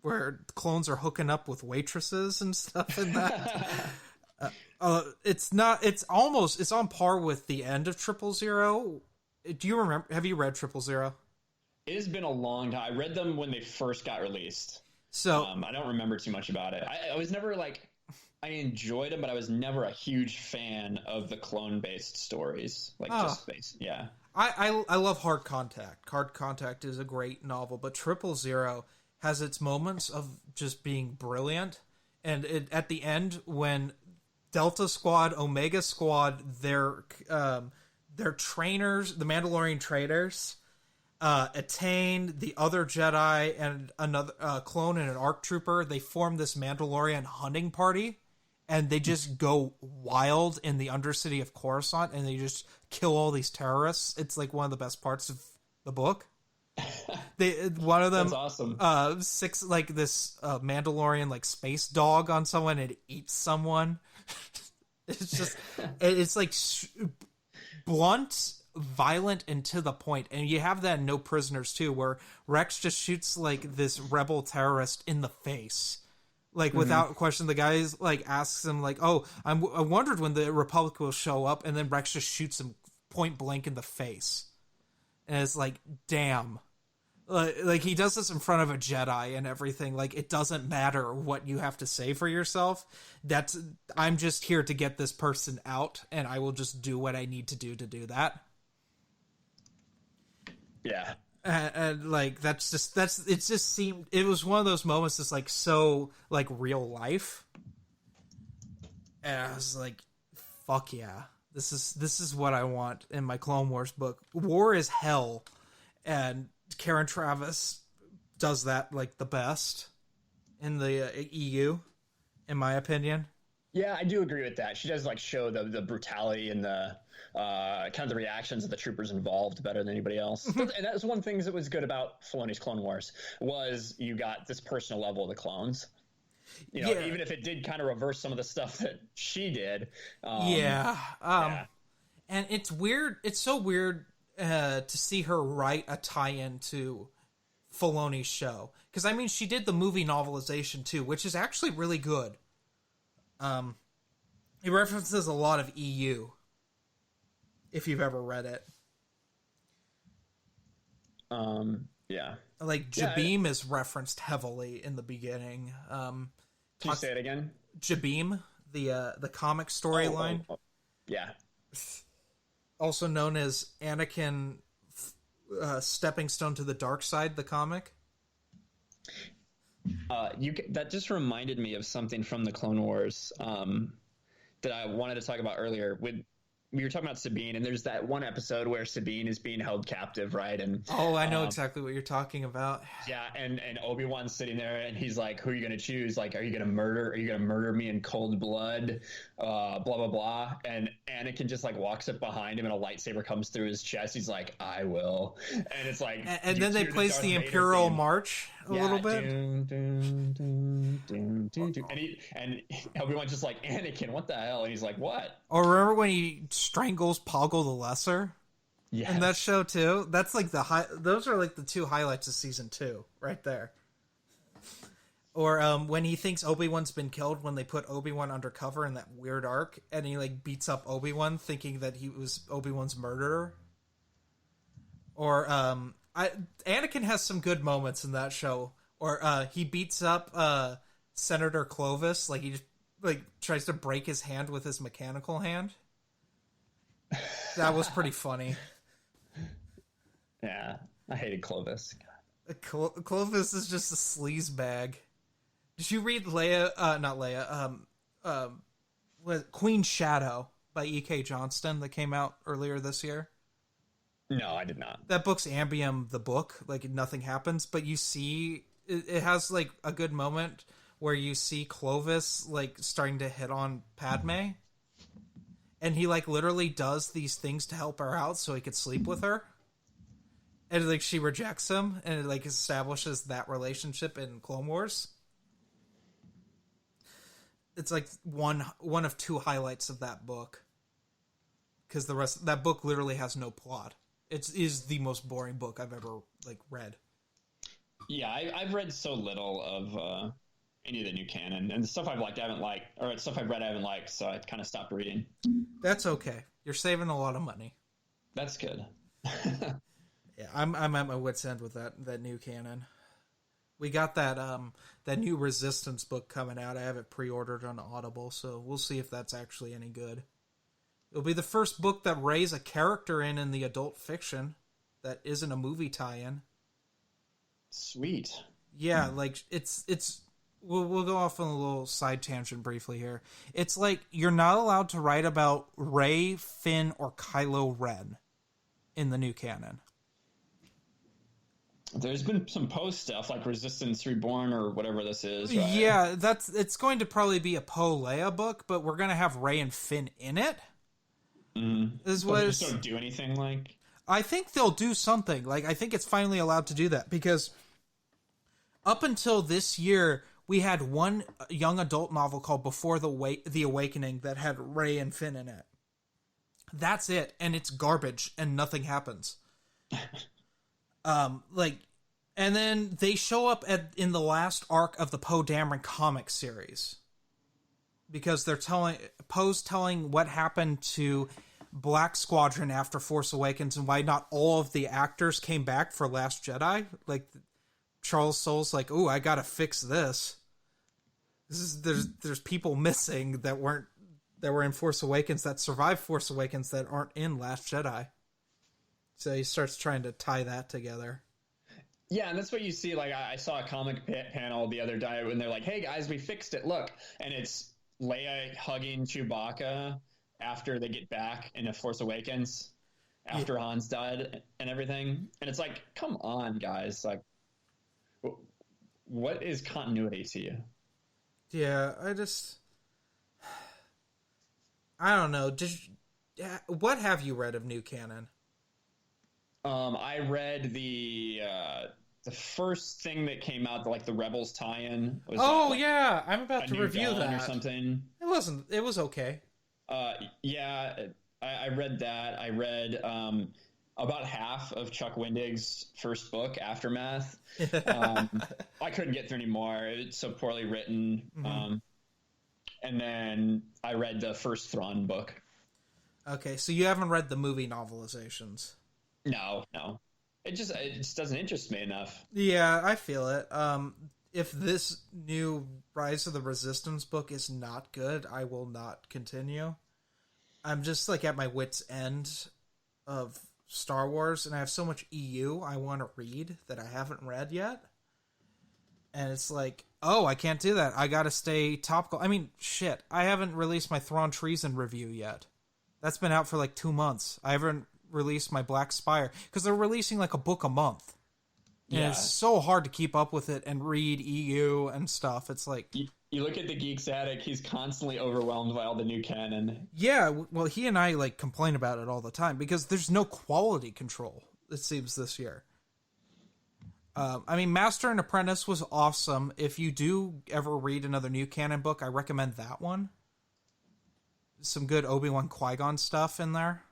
Where clones are hooking up with waitresses and stuff in that. It's on par with the end of 000. Do you remember? Have you read 000? It has been a long time. I read them when they first got released. So I don't remember too much about it. I was never like, I enjoyed them, but I was never a huge fan of the clone-based stories. Just based, yeah. I love Hard Contact. Hard Contact is a great novel, but 000 has its moments of just being brilliant, and at the end, when Delta Squad, Omega Squad, their trainers, the Mandalorian traitors, Attain, the other Jedi, and another clone and an ARC trooper, they form this Mandalorian hunting party, and they just go wild in the Undercity of Coruscant, and they just kill all these terrorists. It's like one of the best parts of the book. One of them, that's awesome. This Mandalorian like space dog on someone, and it eats someone. It's like blunt, violent, and to the point. And you have that in No Prisoners too, where Rex just shoots like this rebel terrorist in the face, like without question. The guy like asks him like, "Oh, I wondered when the Republic will show up," and then Rex just shoots him point blank in the face, and it's like, damn. Like he does this in front of a Jedi and everything. Like it doesn't matter what you have to say for yourself. I'm just here to get this person out, and I will just do what I need to do that. Yeah, and like it just seemed, it was one of those moments that's like so like real life, and I was like, fuck yeah, this is what I want in my Clone Wars book. War is hell, and Karen Traviss does that like the best in the EU, in my opinion. Yeah, I do agree with that. She does like show the brutality and the kind of the reactions of the troopers involved better than anybody else. And that was one thing that was good about Filoni's Clone Wars, was you got this personal level of the clones. You know, even if it did kind of reverse some of the stuff that she did. And it's weird. It's so weird to see her write a tie-in to Filoni's show, because I mean she did the movie novelization too, which is actually really good. It references a lot of EU, if you've ever read it. Like Jabim is referenced heavily in the beginning. Can you say it again? Jabim, the comic storyline. Yeah. Also known as Anakin Stepping Stone to the Dark Side, the comic. That just reminded me of something from the Clone Wars that I wanted to talk about earlier. We were talking about Sabine, and there's that one episode where Sabine is being held captive, right? And I know exactly what you're talking about. Yeah, and Obi-Wan's sitting there, and he's like, "Who are you going to choose? Like, are you going to murder me in cold blood? Blah blah blah." And Anakin just like walks up behind him, and a lightsaber comes through his chest. He's like, "I will," and it's like, and then they place the Imperial March a little bit. And Obi-Wan's just like, "Anakin, what the hell?" And he's like, "What?" Or remember when he strangles Poggle the Lesser? Yeah, in that show too. That's like those are like the two highlights of season 2 right there. Or when he thinks Obi-Wan's been killed, when they put Obi-Wan undercover in that weird arc, and he like beats up Obi-Wan thinking that he was Obi-Wan's murderer. Or Anakin has some good moments in that show. Or he beats up Senator Clovis, like he just like tries to break his hand with his mechanical hand. That was pretty funny. Yeah, I hated Clovis. Clovis is just a sleaze bag. Did you read not Leia, Queen Shadow by E.K. Johnston that came out earlier this year? No, I did not. That book's Ambium the book, like nothing happens, but you see, it has like a good moment where you see Clovis like starting to hit on Padme. And he like literally does these things to help her out so he could sleep with her. And like she rejects him, and it like establishes that relationship in Clone Wars. It's like one of two highlights of that book. Because the rest that book literally has no plot. It is the most boring book I've ever like read. Yeah, I've read so little of any of the new canon, and the stuff I've liked I haven't liked, or stuff I've read I haven't liked, so I kind of stopped reading. That's okay. You're saving a lot of money. That's good. Yeah, I'm at my wit's end with that new canon. We got that new Resistance book coming out. I have it pre-ordered on Audible, so we'll see if that's actually any good. It'll be the first book that Rey's a character in the adult fiction that isn't a movie tie-in. Sweet. Yeah, like it's. We'll go off on a little side tangent briefly here. It's like you're not allowed to write about Rey, Finn, or Kylo Ren in the new canon. There's been some post stuff like Resistance Reborn or whatever this is, right? Yeah, it's going to probably be a Poe Leia book, but we're going to have Rey and Finn in it. But they just don't do anything like. I think they'll do something. Like, I think it's finally allowed to do that because up until this year, we had one young adult novel called Before the Awakening that had Rey and Finn in it. That's it, and it's garbage, and nothing happens. And then they show up in the last arc of the Poe Dameron comic series because Poe's telling what happened to Black Squadron after Force Awakens and why not all of the actors came back for Last Jedi. Like Charles Soule's like, "Ooh, I gotta fix this. There's people missing that were in Force Awakens that survived Force Awakens that aren't in Last Jedi." So he starts trying to tie that together. Yeah, and that's what you see. Like, I saw a comic panel the other day when they're like, "Hey guys, we fixed it. Look," and it's Leia hugging Chewbacca after they get back in A Force Awakens, after Han's died and everything. And it's like, come on, guys! Like, what is continuity to you? Yeah, I don't know. What have you read of new canon? I read the first thing that came out, like the Rebels tie-in. Yeah, I'm about to review that or something. It was okay. Yeah, I read that. I read about half of Chuck Wendig's first book, Aftermath. I couldn't get through any more. It's so poorly written. Mm-hmm. And then I read the first Thrawn book. Okay, so you haven't read the movie novelizations? No. It just doesn't interest me enough. Yeah, I feel it. If this new Rise of the Resistance book is not good, I will not continue. I'm just like at my wit's end of Star Wars, and I have so much EU I want to read that I haven't read yet. And it's like, oh, I can't do that. I gotta stay topical. I mean, shit, I haven't released my Thrawn Treason review yet. That's been out for like 2 months. I haven't released my Black Spire because they're releasing like a book a month. And it's so hard to keep up with it and read EU and stuff. It's like you look at the Geeks Attic, he's constantly overwhelmed by all the new canon. Yeah, well, he and I like complain about it all the time because there's no quality control, it seems, this year. I mean, Master and Apprentice was awesome. If you do ever read another new canon book, I recommend that one. Some good Obi-Wan Qui-Gon stuff in there.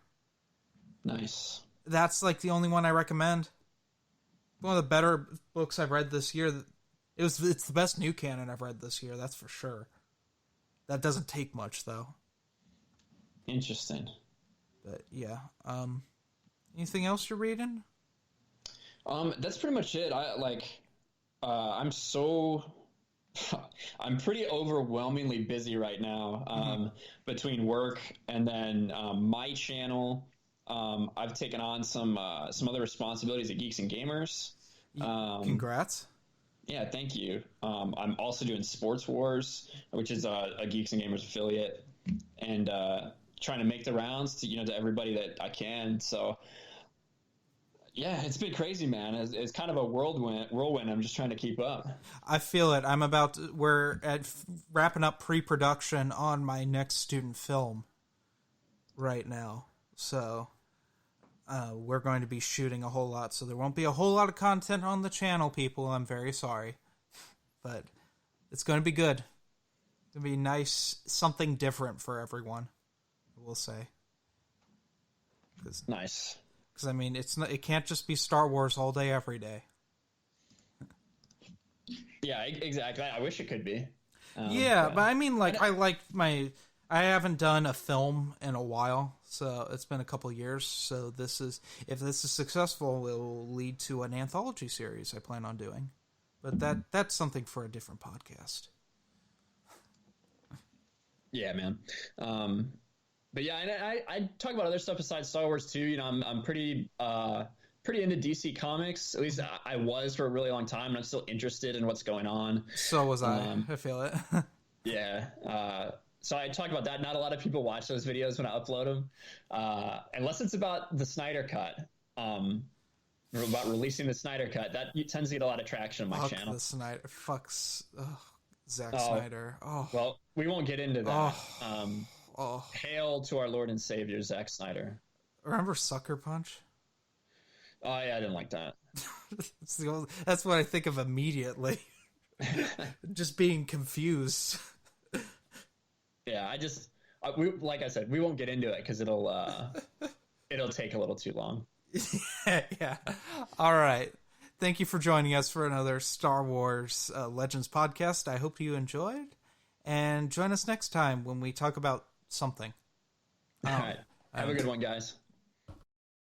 Nice. That's like the only one I recommend. One of the better books I've read this year. It's the best new canon I've read this year, that's for sure. That doesn't take much, though. Interesting. But yeah. Anything else you're reading? That's pretty much it. I'm pretty overwhelmingly busy right now, between work and then my channel. I've taken on some other responsibilities at Geeks and Gamers. Congrats. Yeah, thank you. I'm also doing Sports Wars, which is a Geeks and Gamers affiliate, and trying to make the rounds to everybody that I can. So yeah, it's been crazy, man. It's kind of a whirlwind. I'm just trying to keep up. I feel it. We're wrapping up pre-production on my next student film right now. So we're going to be shooting a whole lot. So there won't be a whole lot of content on the channel, people. I'm very sorry. But it's going to be good. It's going to be nice, something different for everyone, we'll say. Nice. Because, I mean, it can't just be Star Wars all day, every day. Yeah, exactly. I wish it could be. But I mean, like, I haven't done a film in a while, so it's been a couple years. So if this is successful, it will lead to an anthology series I plan on doing. But that's something for a different podcast. Yeah, man. But yeah, and I talk about other stuff besides Star Wars too. I'm pretty into DC Comics. At least I was for a really long time, and I'm still interested in what's going on. So was I. I feel it. Yeah. So I talk about that. Not a lot of people watch those videos when I upload them, unless it's about the Snyder Cut. about releasing the Snyder Cut. That tends to get a lot of traction on my channel. The Snyder. Fucks. Zack Snyder. Oh. Well, we won't get into that. Oh. Hail to our Lord and Savior, Zack Snyder. Remember Sucker Punch? Oh, yeah, I didn't like that. That's what I think of immediately. Just being confused. Yeah, like I said, we won't get into it because it'll take a little too long. Yeah. All right. Thank you for joining us for another Star Wars Legends podcast. I hope you enjoyed. And join us next time when we talk about something. All right. Have a good one, guys.